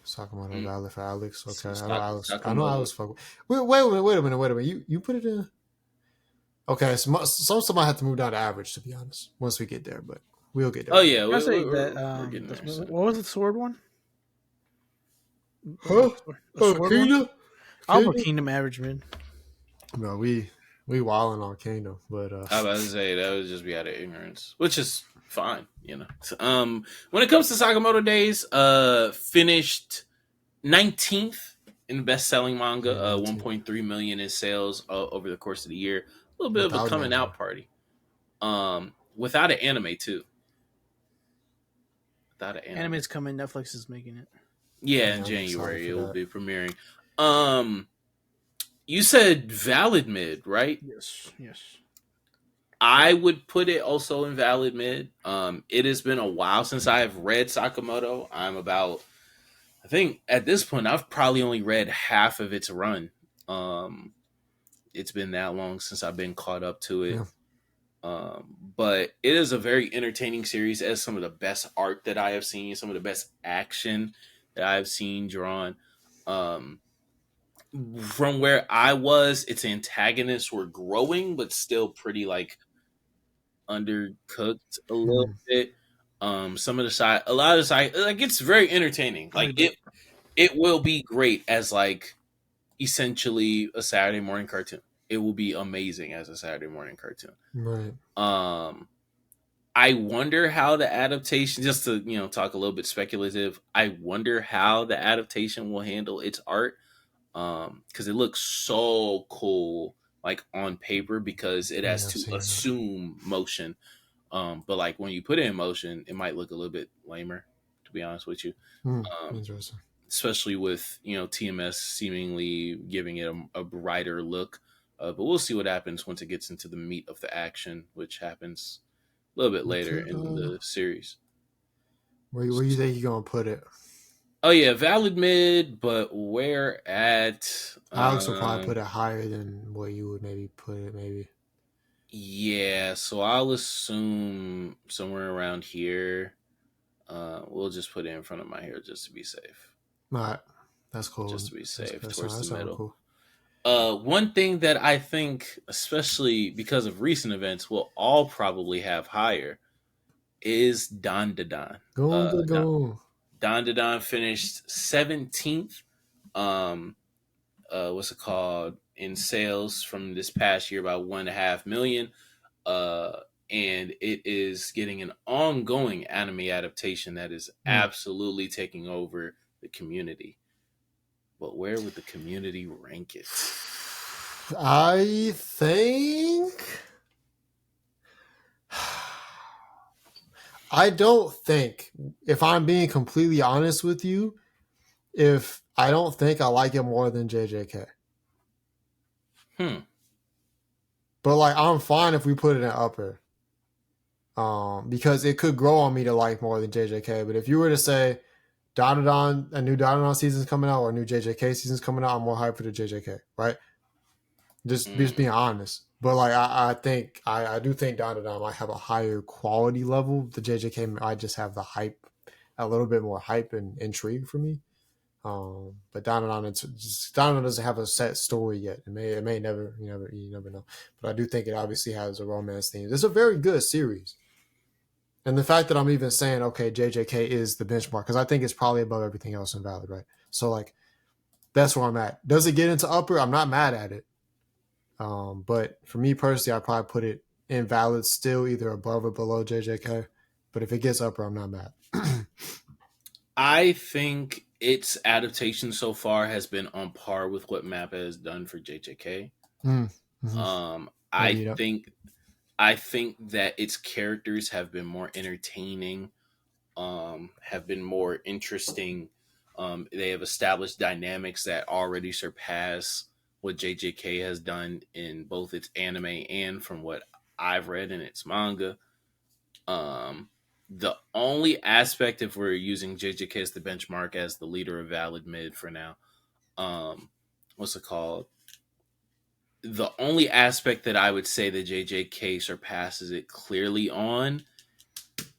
Sakamoto valid for Alex. Okay, I Sakamoto. know Alex. Fuck. Wait a minute. You put it in. Okay, so somebody have to move down to average to be honest. Once we get there, but we'll get there. Oh yeah, we're getting there. What was the sword one? Huh? Kingdom. I'll put Kingdom average mid. No, we wilding on Kingdom, but I was about to say that would just be out of ignorance, which is fine, When it comes to Sakamoto Days, finished 19th in best-selling manga, 1.3 million in sales over the course of the year. A little bit of a coming out party. Without an anime too. Without an anime. Anime's coming. Netflix is making it. Yeah, in January it will be premiering. You said valid mid, right? Yes. I would put it also in valid mid. It has been a while since I have read Sakamoto. I think at this point I've probably only read half of its run. It's been that long since I've been caught up to it. Yeah. But it is a very entertaining series. It has some of the best art that I have seen, some of the best action that I have seen drawn. Um, from where I was, its antagonists were growing, but still pretty like undercooked a little bit. Some of the side, a lot of the side, like it's very entertaining. Like it will be great as like essentially a Saturday morning cartoon. It will be amazing as a Saturday morning cartoon. Right. I wonder how the adaptation, just to talk a little bit speculative, I wonder how the adaptation will handle its art, because it looks so cool like on paper because it has to assume motion, but like when you put it in motion, it might look a little bit lamer, to be honest with you. Interesting. Especially with TMS seemingly giving it a brighter look, but we'll see what happens once it gets into the meat of the action, which happens a little bit later in the series. Where you think you're gonna put it? Oh yeah, valid mid, but where at? Alex will probably put it higher than what you would maybe put it. Maybe. Yeah, so I'll assume somewhere around here. We'll just put it in front of my hair just to be safe. All right, that's cool. Just to be safe, that's towards the middle. Cool. One thing that I think, especially because of recent events, we'll all probably have higher is DandaDan. DandaDan finished 17th. What's it called, in sales from this past year, about 1.5 million. And it is getting an ongoing anime adaptation that is absolutely taking over the community. But where would the community rank it? I don't think, if I'm being completely honest with you, I don't think I like it more than JJK. But like, I'm fine if we put it in upper. Because it could grow on me to like more than JJK. But if you were to say DandaDan, a new DandaDan season's coming out, or a new JJK season's coming out, I'm more hyped for the JJK, right? Just being honest. But like, I do think DandaDan might have a higher quality level. The JJK might just have the hype, a little bit more hype and intrigue for me. But DandaDan doesn't have a set story yet. It may never, you never know. But I do think it obviously has a romance theme. It's a very good series. And the fact that I'm even saying, okay, JJK is the benchmark, because I think it's probably above everything else in Valid, right? So like, that's where I'm at. Does it get into upper? I'm not mad at it. But for me personally, I'd probably put it in Valid still, either above or below JJK. But if it gets upper, I'm not mad. I think its adaptation so far has been on par with what Mappa has done for JJK. I think that its characters have been more entertaining, have been more interesting. They have established dynamics that already surpass what JJK has done in both its anime and from what I've read in its manga. The only aspect, if we're using JJK as the benchmark as the leader of Valid Mid for now, what's it called? The only aspect that I would say that JJK surpasses it clearly on,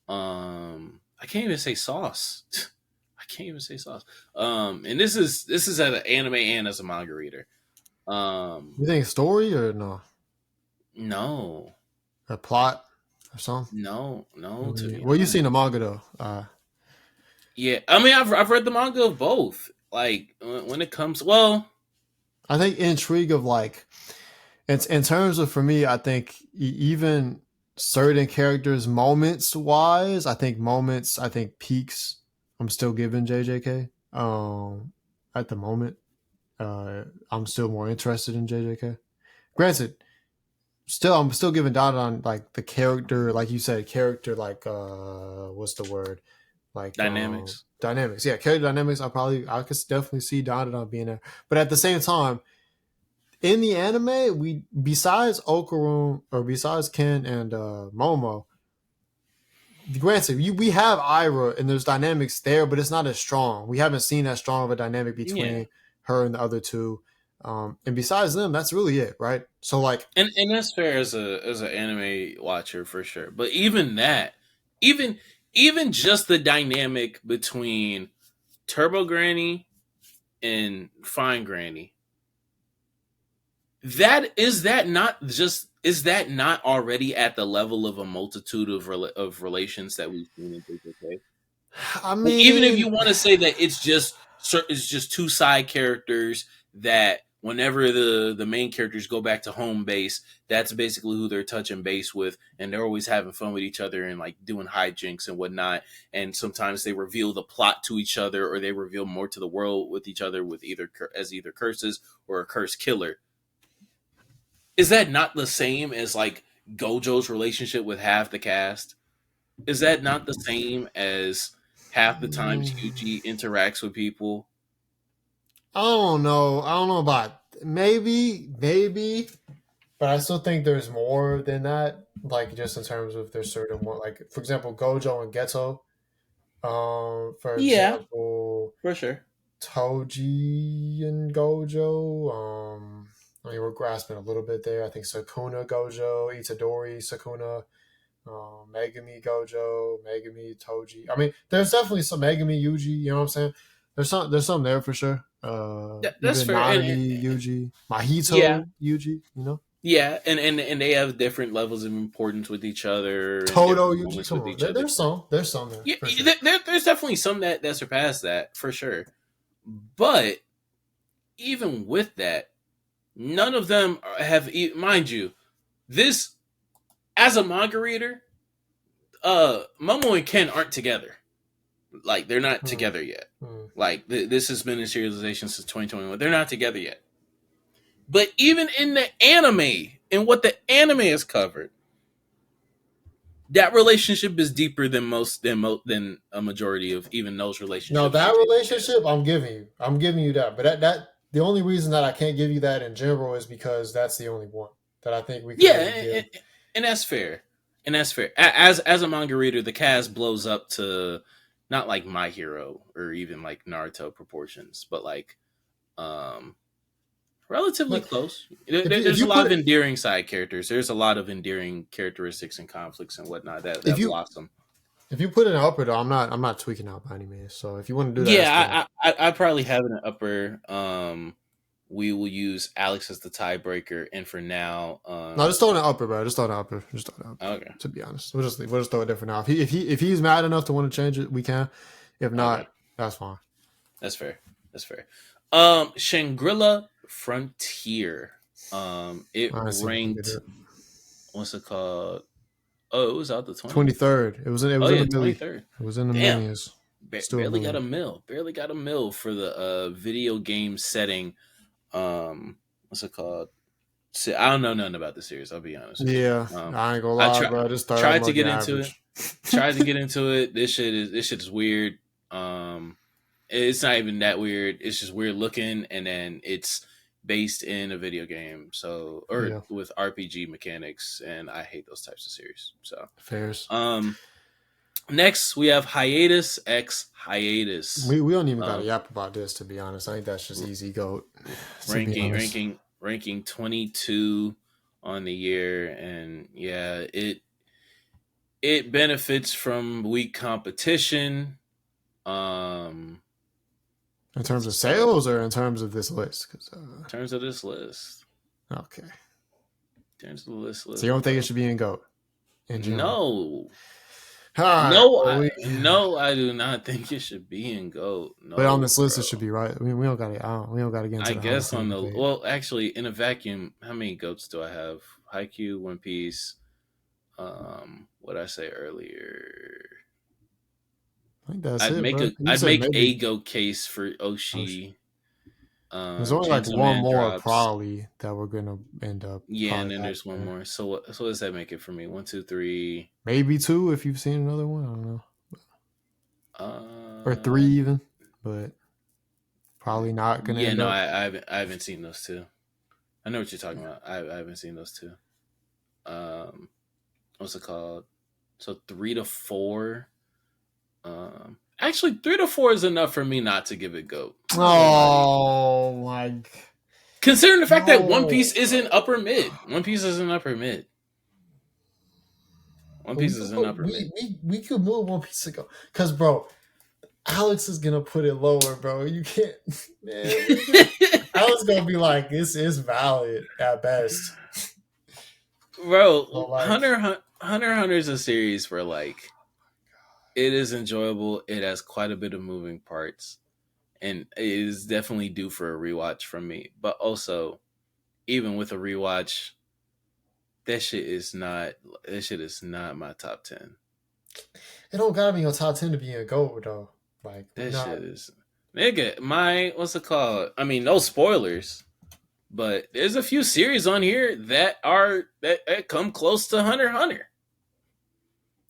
I can't even say sauce. And this is as an anime and as a manga reader. You think story or no? No. A plot or something? No. Well, you've seen the manga though. Yeah, I mean, I've read the manga of both. Like when it comes, I think intrigue of like, it's in terms of, for me, I think even certain characters moments wise, I think peaks, I'm still giving JJK. At the moment, I'm still more interested in JJK. Granted, I'm still giving DandaDan like the character, like you said, like what's the word? Like dynamics. Yeah, character dynamics. I could definitely see DandaDan being there. But at the same time, in the anime, besides Okarun or besides Ken and Momo, granted, we have Ira and there's dynamics there, but it's not as strong. We haven't seen that strong of a dynamic between her and the other two. And besides them, that's really it, right? So like, and that's fair as an anime watcher for sure. But even that, even just the dynamic between Turbo Granny in Fine Granny. Is that not already at the level of a multitude of relations that we've seen in JJK? I Like, even if you mean, want to say that it's just two side characters that whenever the main characters go back to home base, that's basically who they're touching base with, and they're always having fun with each other and like doing hijinks and whatnot. And sometimes they reveal the plot to each other, or they reveal more to the world with each other with either curses or a curse killer. Is that not the same as like Gojo's relationship with half the cast? Is that not the same as half the times Yuji interacts with people? I don't know. I don't know about maybe, but I still think there's more than that. Like just in terms of there's certain more, like for example, Gojo and Geto. For Yeah, example, for sure. Toji and Gojo. I mean, we're grasping a little bit there. I think Sukuna Gojo, Itadori Sukuna, Megami Gojo, Megami Toji. I mean, there's definitely some Megami Yuji. You know what I'm saying? There's some there for sure. That's Even fair. Nani Yuji, Mahito Yeah, Yuji. You know, yeah, and they have different levels of importance with each other, and Todo different Yuji. moments Come with on, each other. there's some there Yeah, for sure. there's definitely some that surpass that for sure. But even with that, none of them have, mind you, this as a manga reader, Momo and Ken aren't together. Like they're not together yet. Like this has been in serialization since 2021. They're not together yet. But even in the anime, in what the anime has covered, that relationship is deeper than than a majority of even those relationships. No, that relationship I'm giving you that. But that the only reason that I can't give you that in general is because that's the only one that I think we can really give. And that's fair. And that's fair. As a manga reader, the cast blows up to not like My Hero or even like Naruto proportions, but like relatively close. There's a lot of endearing side characters. There's a lot of endearing characteristics and conflicts and whatnot that blossom. If you put it in upper though, I'm not tweaking out by any means. So if you want to do that, yeah, I probably have it in upper. We will use Alex as the tiebreaker, and for now, no, just throw it in upper, bro. Just throw it in upper. Okay. To be honest, we'll just throw it there for now. If he's mad enough to want to change it, we can. If not, that's fine. That's fair. Shangrila Frontier. It ranked. What's it called? Oh, it was out the 23rd. It was in the 23rd. It was in the millions. Barely got a mill. Barely got a mill for the video game setting. What's it called? I don't know nothing about the series. I'll be honest. Yeah, I ain't gonna lie, bro. Just tried to get into it. Tried to get into it. This shit is weird. It's not even that weird. It's just weird looking, and then it's based in a video game, with RPG mechanics, and I hate those types of series. So fairs. Next we have Hiatus X Hiatus. We don't even gotta yap about this, to be honest. I think that's just easy goat. Ranking 22 on the year, and yeah, it benefits from weak competition. In terms of sales or in terms of this list? In terms of this list. Okay. In terms of the list. So you don't think it should be in GOAT? No. Right. No, I do not think it should be in GOAT. No, but on this list, it should be right. I mean, we don't got to get into. I guess on the well, actually, in a vacuum, how many GOATs do I have? Haikyuu, One Piece. What did I say earlier? I think that's I'd make a GOAT case for Oshi. There's only like one more probably that we're gonna end up. Yeah, and then there's one more. So what does that make it for me? 1, 2, 3. Maybe 2 if you've seen another one. I don't know. Or 3 even, but probably not gonna. Yeah, no, I haven't seen those 2. I know what you're talking about. I haven't seen those 2. What's it called? So 3 to 4. Actually, 3 to 4 is enough for me not to give it GOAT. Oh my! Considering the fact that One Piece isn't upper mid. One Piece isn't upper mid. One Piece isn't upper mid. We could move One Piece to go because, bro, Alex is gonna put it lower, bro. You can't, man. Alex gonna be like, this is valid at best. Bro, But, like, Hunter is a series where like it is enjoyable. It has quite a bit of moving parts, and it is definitely due for a rewatch from me. But also, even with a rewatch, that shit is not my top 10. It don't gotta be your top 10 to be a GOAT, though. Like, That shit is, nigga. What's it called? I mean, no spoilers, but there's a few series on here that come close to Hunter.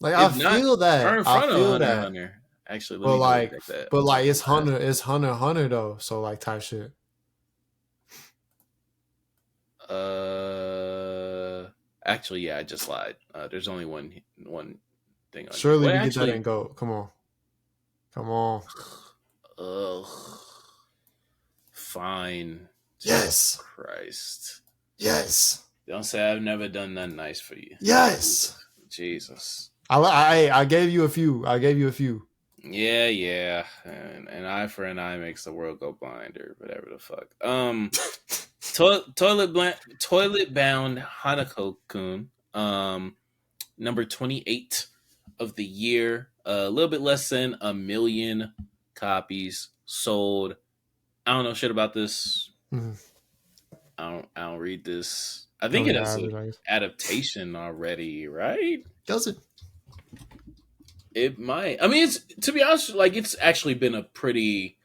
Like, I feel that. Are in front I feel of that. Hunter. Actually, but like it's Hunter though. So like type shit. Actually, yeah, I just lied. There's only one thing on. Surely we get that and go. Come on. Ugh. Fine. Yes. Christ. Yes. Don't say I've never done nothing nice for you. Yes. Jesus. I gave you a few. Yeah. An eye for an eye makes the world go blind, or whatever the fuck. Toilet bound Hanako-Kun. Number 28 of the year. A little bit less than 1 million copies sold. I don't know shit about this. Mm-hmm. I don't read this. I think it has an adaptation already, right? Does it? It might. I mean, it's, to be honest, like it's actually been a pretty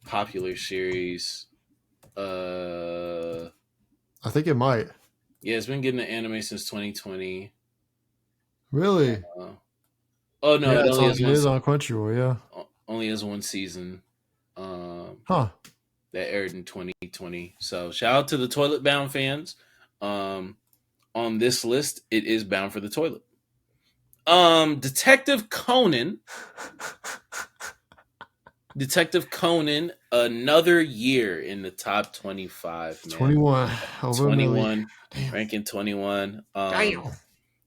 popular series. I think it might. Yeah, it's been getting an anime since 2020. Really? Oh no, yeah, it is on Crunchyroll. Yeah, only has one season. That aired in 2020. So shout out to the Toilet Bound fans. On this list, it is bound for the toilet. Detective Conan. Detective Conan, another year in the top 25. Man. 21. 21. Ranking 21. Damn.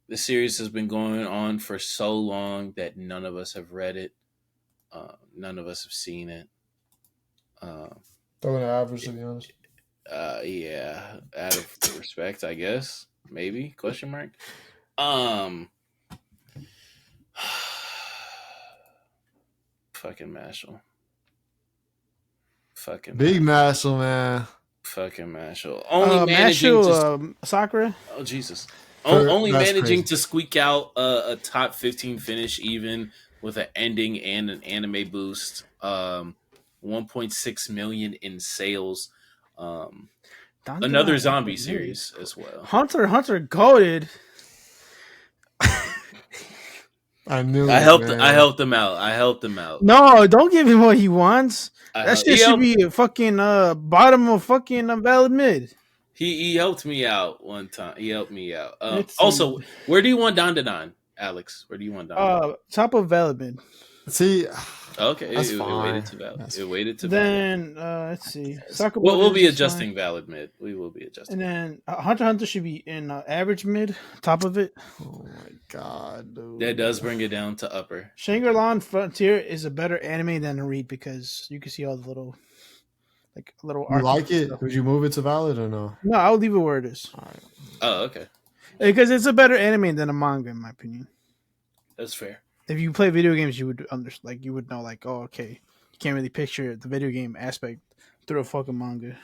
The series has been going on for so long that none of us have read it. None of us have seen it. Throwing an average, to be honest. Yeah, out of respect, I guess. Maybe? Question mark. Fucking Mashle. Fucking Big Mashle, man. Fucking Mashle. Only managing Sakura. Oh Jesus! Only managing crazy. To squeak out a top 15 finish, even with an ending and an anime boost. 1.6 million in sales. Another zombie series as well. Hunter goated. I knew. I helped him out. No, don't give him what he wants. That shit should be a fucking bottom of fucking valid mid. He helped me out one time. He helped me out. Also, where do you want DandaDan, Alex? Where do you want DandaDan? Top of valid mid. See, okay, it waited to valid. It waited to valid. Then let's see. We'll be adjusting valid mid. We will be adjusting. And then Hunter should be in average mid, top of it. Oh my god, dude. That does bring it down to upper. Shangrila Frontier is a better anime than a read because you can see all the little. You like it? Stuff. Would you move it to valid or no? No, I'll leave it where it is. All right. Oh, okay. Because it's a better anime than a manga, in my opinion. That's fair. If you play video games, you would understand. You would know, oh, okay, you can't really picture the video game aspect through a fucking manga.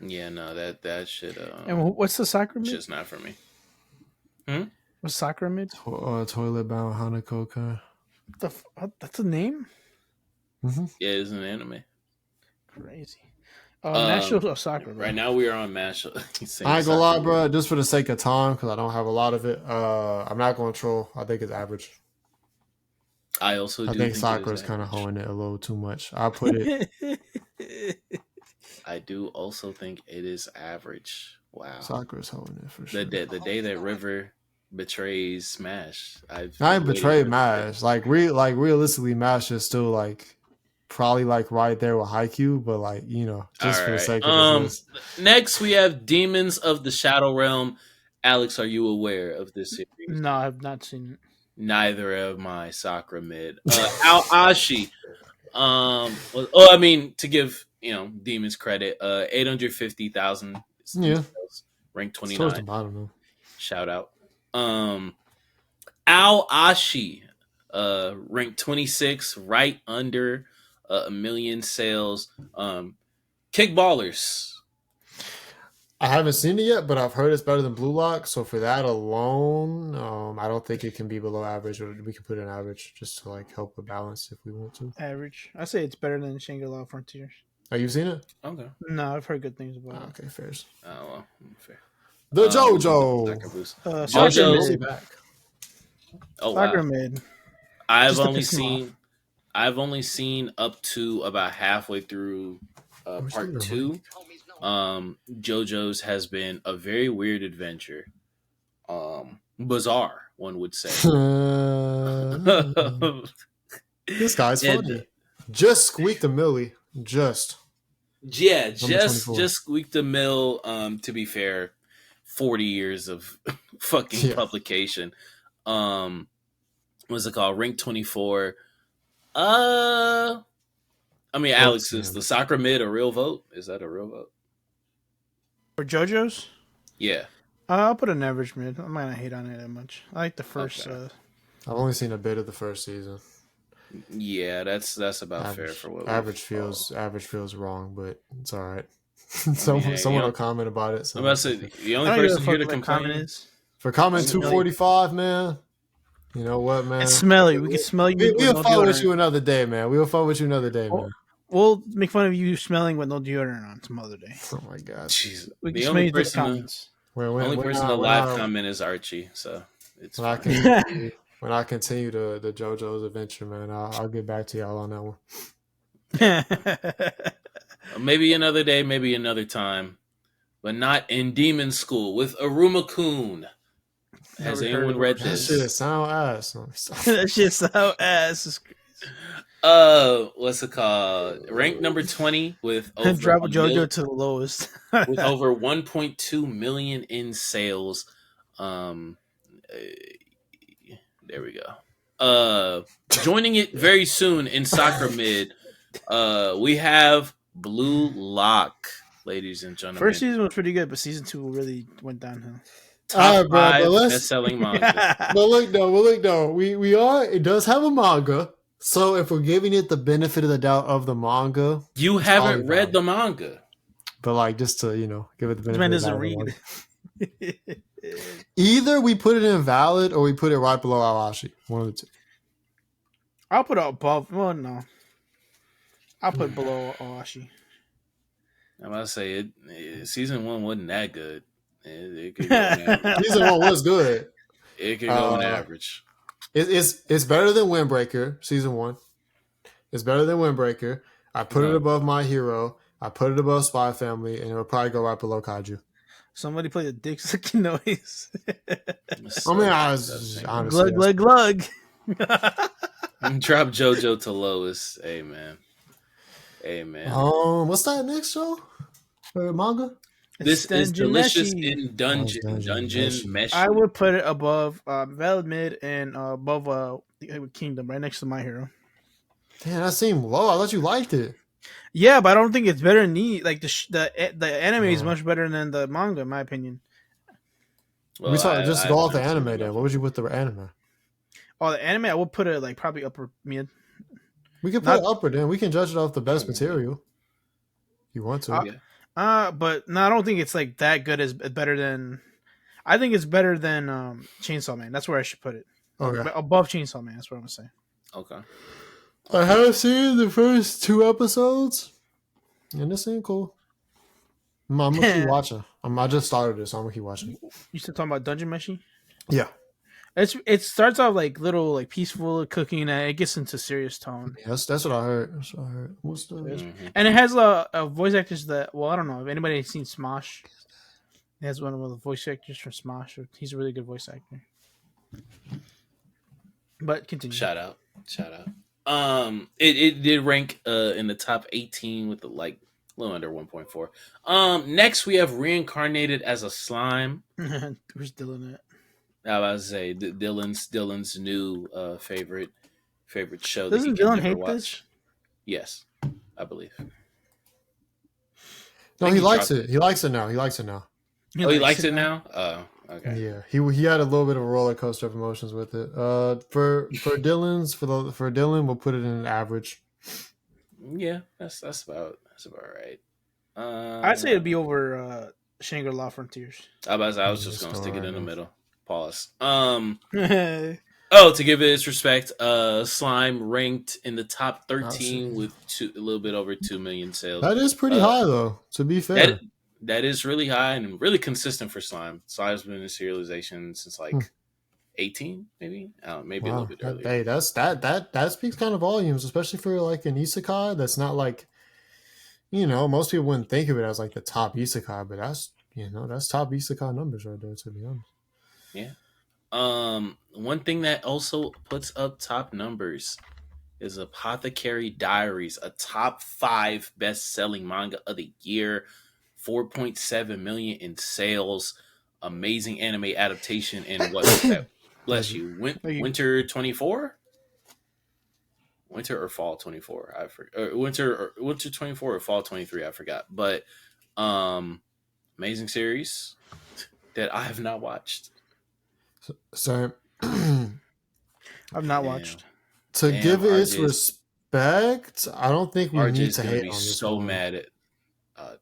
Yeah, no, that shit. And what's the Sakura mid? It's just not for me. What's Sakura mid? Toilet bound Hanako-Kun. That's a name. Mm-hmm. Yeah, it's an anime. Crazy. Mashle or Sakura? Right now we are on Mashle. I ain't gonna lie, bro. Just for the sake of time, because I don't have a lot of it. I'm not gonna troll. I think it's average. I think Sakura's kind of hoeing it a little too much. I put it. I do also think it is average. Wow. Sakura's hoeing it for sure. The day that River betrays Smash. I ain't betrayed Mash. Realistically, Mash is still probably right there with Haikyuu, but just for the sake of this. Next we have Demons of the Shadow Realm. Alex, are you aware of this series? No, I've not seen it. Neither of my Sakura mid. Ashi. Oh, I mean, to give Demons credit, 850,000 Yeah, ranked it's towards the 29. bottom though. Shout out. Ashi, ranked 26, right under a million sales. Kickballers. I haven't seen it yet, but I've heard it's better than Blue Lock. So for that alone, I don't think it can be below average, or we can put an average just to like help with balance if we want to. Average. I say it's better than Shangri-La Frontiers. Oh, you've seen it? Okay. No, I've heard good things about it. Okay, fair. Oh well, fair. The Jojo. JoJo's back. Oh Sakura wow. mid. I've only seen up to about halfway through part 2. JoJo's has been a very weird adventure. Bizarre, one would say. This guy's funny. Just squeaked a milli. Just squeaked the mill. To be fair, 40 years of fucking publication. What's it called? Rank 24. I mean, Alex, is the Sakura mid a real vote? Is that a real vote? For JoJo's? Yeah. I'll put an average mid. I'm not gonna hate on it that much. I like the first. Okay. I've only seen a bit of the first season. Yeah, that's about fair for what average feels wrong, but it's all right. Someone will comment about it. So I'm about to say the only person here to complain is for comment 245, man. You know what, man? It's smelly. We can smell you. We'll follow with you another day, man. We'll follow with you another day, man. We'll make fun of you smelling with no deodorant on some other day. Oh my god! Jeez. We can smell you through the comments. Only person to live comment is Archie, so it's when I continue the JoJo's adventure, man, I'll get back to y'all on that one. Maybe another day, maybe another time, but not in Demon School with Iruma-Kun. Has anyone read this? That shit sound ass. That shit sound ass. What's it called? Ranked number 20 with over drop JoJo to the lowest with over 1.2 million in sales. There we go. Joining it very soon in Sakura mid, we have Blue Lock, ladies and gentlemen. First season was pretty good, but season 2 really went downhill. Top 5 best-selling manga. But look though, we are. It does have a manga, so if we're giving it the benefit of the doubt of the manga, you haven't read the manga. But like, just to give it the benefit. This man doesn't read. Either we put it in valid or we put it right below Ashi. One of the two. I'll put it above. Well, no. I'll put it below Ashi. I'm about to say season 1 wasn't that good. It could season 1 was good. It could go on average. It's better than Windbreaker. Season 1. It's better than Windbreaker. I put it above My Hero. I put it above SpyxFamily, and it will probably go right below Kaiju. Somebody play the dick sucking noise. I mean, honestly, glug glug glug. Drop JoJo to lowest. Amen. What's that next show? For manga? This is Delicious in Dungeon Mesh. I would put it above Valid Mid and above Kingdom, right next to My Hero. Damn, that seemed low. I thought you liked it. Yeah, but I don't think it's better than like the anime is much better than the manga, in my opinion. Well, just go off the anime then. What would you put the anime? Oh, the anime, I would put it like probably upper mid. We can put it upper then. We can judge it off the best material. If you want to. But no, I don't think it's like that good as better than. I think it's better than Chainsaw Man. That's where I should put it. Okay. Above Chainsaw Man. That's what I'm gonna say. Okay. I have seen the first 2 episodes, and this ain't cool. I'm gonna keep watching. I just started this, so I'm gonna keep watching. You still talking about Dungeon Meshi? Yeah. It starts off like little like peaceful cooking, and it gets into serious tone. Yeah, that's what I heard. What's the? And it has a voice actors that I don't know if anybody has seen Smosh. It has one of the voice actors from Smosh. He's a really good voice actor. But continue. Shout out. It did rank in the top 18 with a little under 1.4. Next we have Reincarnated as a Slime. We're still in it. I was about to say Dylan's new favorite show that he Doesn't can Dylan never hate watch. this? Yes, I believe. I No, think he likes dropped it. He likes it now. He likes it now. He likes it now. Oh, okay. Yeah, he had a little bit of a roller coaster of emotions with it. For Dylan, we'll put it in an average. Yeah, that's about right. I'd say it'd be over Shangri-La Frontiers. I was just gonna Still stick it right in the now. middle. Pause. That's Oh, to give it its respect, Slime ranked in the top 13 with a little bit over 2 million sales. That is pretty high, though. To be fair, that is really high and really consistent for Slime. Slime's been in serialization since like 18, maybe, maybe a little bit earlier. Hey, that speaks kind of volumes, especially for like an isekai. That's not like, most people wouldn't think of it as like the top isekai, but that's top isekai numbers right there. To be honest, yeah. One thing that also puts up top numbers is Apothecary Diaries, a top 5 best-selling manga of the year, 4.7 million in sales, amazing anime adaptation, and what was that? Bless you. Winter 24? Winter or fall 24? I forgot. Winter 24 or fall 23? I forgot. But amazing series that I have not watched. so I've not watched. To give it its respect, I don't think we need to hate on this. So mad at.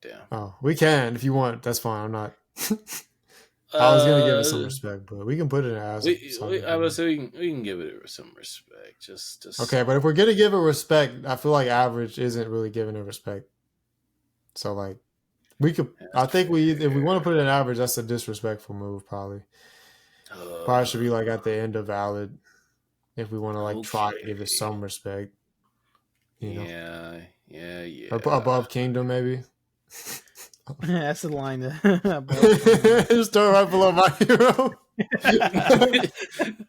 Damn. Oh, we can if you want. That's fine. I'm not. I was gonna give it some respect, but we can put it as. I would say we can give it some respect. Just okay, but if we're gonna give it respect, I feel like average isn't really giving it respect. So like, we could. I think if we want to put it in average, that's a disrespectful move. Probably should be like at the end of valid. If we want to like try to give it some respect, Yeah. Above Kingdom, maybe. That's the line. Just throw it right below My Hero.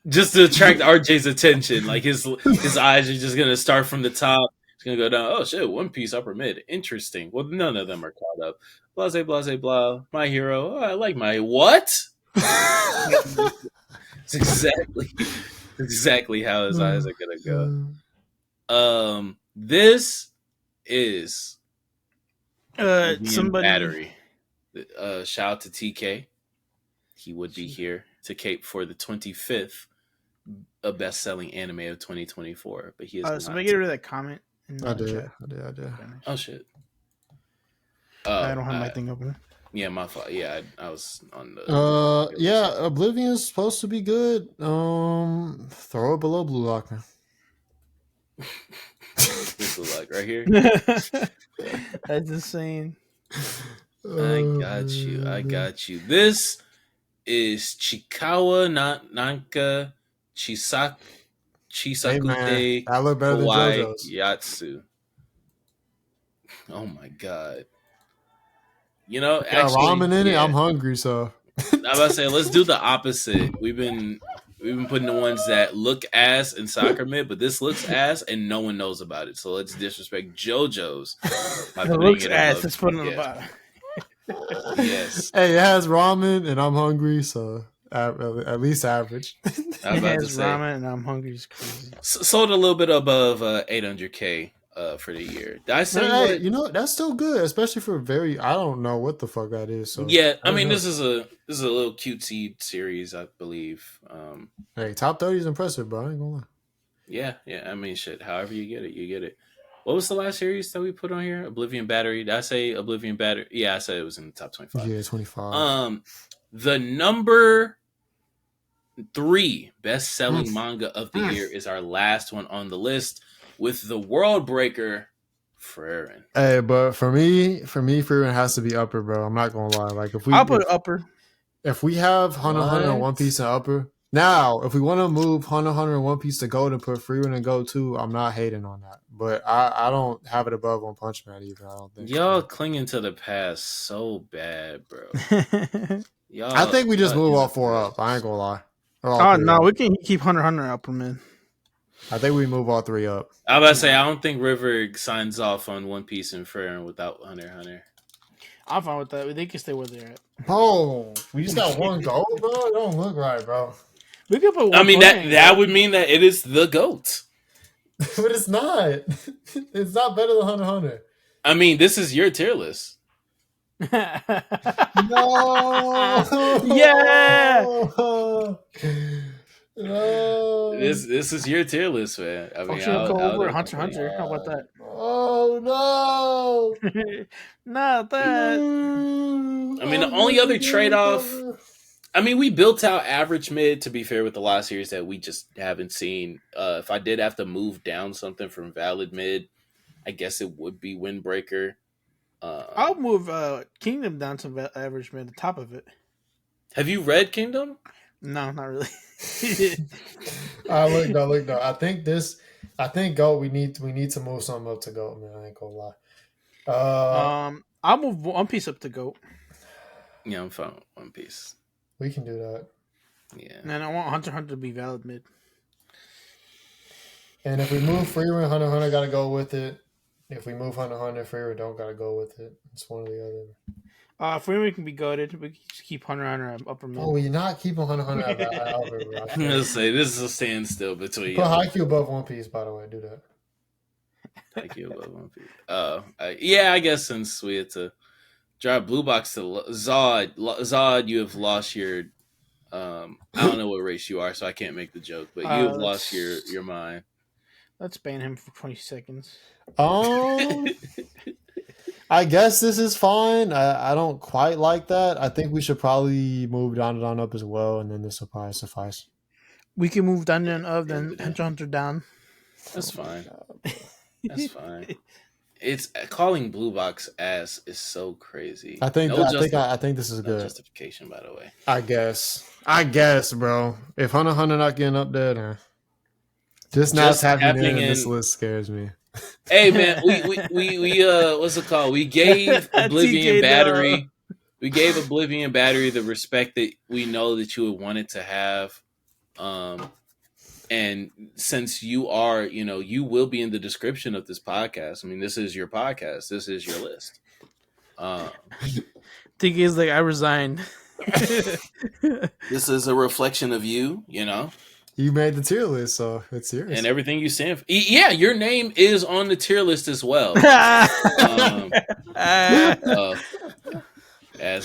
Just to attract RJ's attention, like his eyes are just gonna start from the top. It's gonna go down. Oh shit! One Piece upper mid. Interesting. Well, none of them are caught up. Blase, blase, blah. My Hero. Oh, I like my what? It's exactly how his eyes are gonna go. This is somebody Battery. Shout out to TK. He would be here to cape for the 25th best-selling anime of 2024, but he is. Somebody get rid of that comment. I did. Oh shit! I don't have my thing open. Yeah, my fault. Yeah, I was on the. Yeah, Oblivion is supposed to be good. Throw it below Blue Lock, man. Blue Lock right here. That's insane. I got you. This is Chiikawa Nanka Chisaku Hey, I look better than JoJo's. Yatsu. Oh my god. Got ramen in it. I'm hungry, so I'm about to say let's do the opposite. We've been putting the ones that look ass in soccer mid, but this looks ass and no one knows about it. So let's disrespect JoJo's. It looks ass. Let's put it on the bottom. Yes. Hey, it has ramen and I'm hungry, so at least average. It has ramen and I'm hungry is crazy. Sold a little bit above 800K for the year. Did I say that's still good, especially for I don't know what the fuck that is. So yeah, I mean this is a little cutesy series, I believe. Hey, top 30 is impressive, bro. I ain't gonna lie. Yeah. I mean, shit. However you get it. What was the last series that we put on here? Oblivion Battery. Did I say Oblivion Battery? Yeah, I said it was in the top 25. Yeah, 25. The number 3 best-selling manga of the year is our last one on the list with the World Breaker, Frieren. Hey, but for me, Frieren has to be upper, bro. I'm not gonna lie. Like I'll put upper. If we have Hunter and One Piece in upper. Now, if we want to move Hunter and One Piece to gold and put Frieren in gold too, I'm not hating on that. But I don't have it above One Punch Man either. I don't think. Y'all clinging to the past so bad, bro. I think we just move all 4 up. I ain't gonna lie. No, we can keep Hunter upper, man. I think we move all 3 up. I was about to say I don't think River signs off on One Piece and Frieren without Hunter. I'm fine with that. They can stay where they're at. Oh, we just got one goal, bro. It don't look right, bro. We could put one. I mean that would mean that it is the GOAT. But it's not. It's not better than Hunter x Hunter. I mean, this is your tier list. No. Yeah. No. This is your tier list, man. I mean, Oshi No Ko over Hunter x Hunter. How about that? Oh no! Not that. I mean, the only other trade-off. I mean, we built out average mid, to be fair, with the last series that we just haven't seen. If I did have to move down something from valid mid, I guess it would be Windbreaker. I'll move Kingdom down to average mid, the top of it. Have you read Kingdom? No, not really. Look though. I think GOAT. We need to move something up to GOAT, man. I ain't gonna lie. I'll move One Piece up to GOAT. Yeah, I'm fine with One Piece. We can do that. Yeah. And I want Hunter x Hunter to be valid mid. And if we move Frieren, Hunter x Hunter gotta go with it. If we move Hunter x Hunter, Frieren don't gotta go with it. It's one or the other. Frieren can be goated. We can just keep Hunter x Hunter at upper mid. Oh, we're not keeping Hunter x Hunter at upper mid. I'm gonna say this is a standstill between. Put Haikyuu above One Piece, by the way. Do that. Haikyuu above One Piece. Yeah, I guess since we had to drop Blue Box to Zod, you have lost your. I don't know what race you are, so I can't make the joke. But you have lost your mind. Let's ban him for 20 seconds. I guess this is fine. I don't quite like that. I think we should probably move DandaDan up as well, and then this will probably suffice. We can move DandaDan up, then Hunter x Hunter down. That's fine. That's fine. It's calling Blue Box ass is so crazy. I think this is good. Justification, by the way. I guess, bro. If Hunter x Hunter not getting up there, then just not happening in this list scares me. Hey man, we what's it called? We gave Oblivion Battery. We gave Oblivion Battery the respect that we know that you would want it to have. And since you are, you will be in the description of this podcast. I mean, this is your podcast. This is your list. Thing is, like, I resigned. This is a reflection of you, You made the tier list, so it's yours. And everything you stand for. Yeah, your name is on the tier list as well. Ads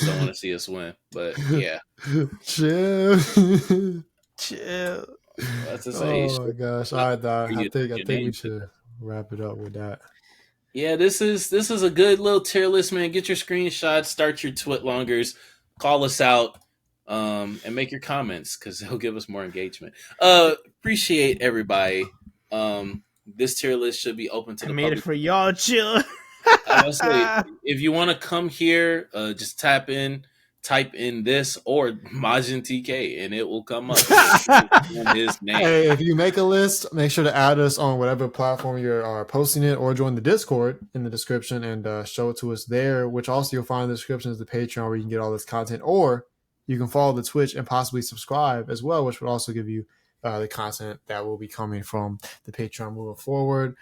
don't want to see us win, but yeah. Chill. That's to say. Oh my gosh! I think we should wrap it up with that. Yeah, this is a good little tier list, man. Get your screenshots, start your twit longers, call us out, and make your comments because it'll give us more engagement. Appreciate everybody. This tier list should be open to the public. I made it for y'all, chill. Honestly, if you want to come here, just type in this or Majin TK and it will come up. His name. Hey, if you make a list, make sure to add us on whatever platform you are posting it, or join the Discord in the description and show it to us there, which also you'll find in the description is the Patreon where you can get all this content, or you can follow the Twitch and possibly subscribe as well, which would also give you the content that will be coming from the Patreon moving forward.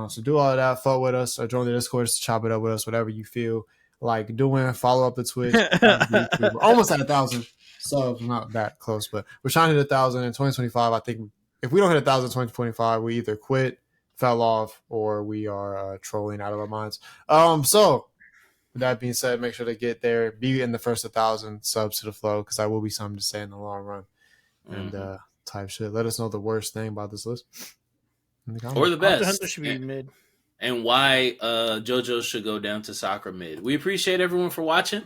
So do all of that, fuck with us, or join the Discord, just chop it up with us, whatever you feel like doing. Follow up the Twitch. We're almost at 1,000 subs. Not that close, but we're trying to hit 1,000 in 2025. I think if we don't hit 1,000 in 2025, we either quit, fell off, or we are trolling out of our minds. So with that being said, make sure to get there, be in the first 1,000 subs to the flow, because that will be something to say in the long run. And type shit. Let us know the worst thing about this list in the comments. Or the best. Hunter should be mid. And why JoJo should go down to Sakura mid. We appreciate everyone for watching.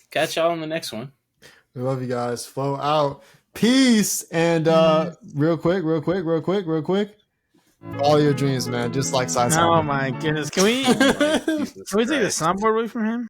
Catch y'all on the next one. We love you guys. Flow out. Peace. And real quick. All your dreams, man. Just like Sai. Oh my goodness. Can we take the soundboard away from him?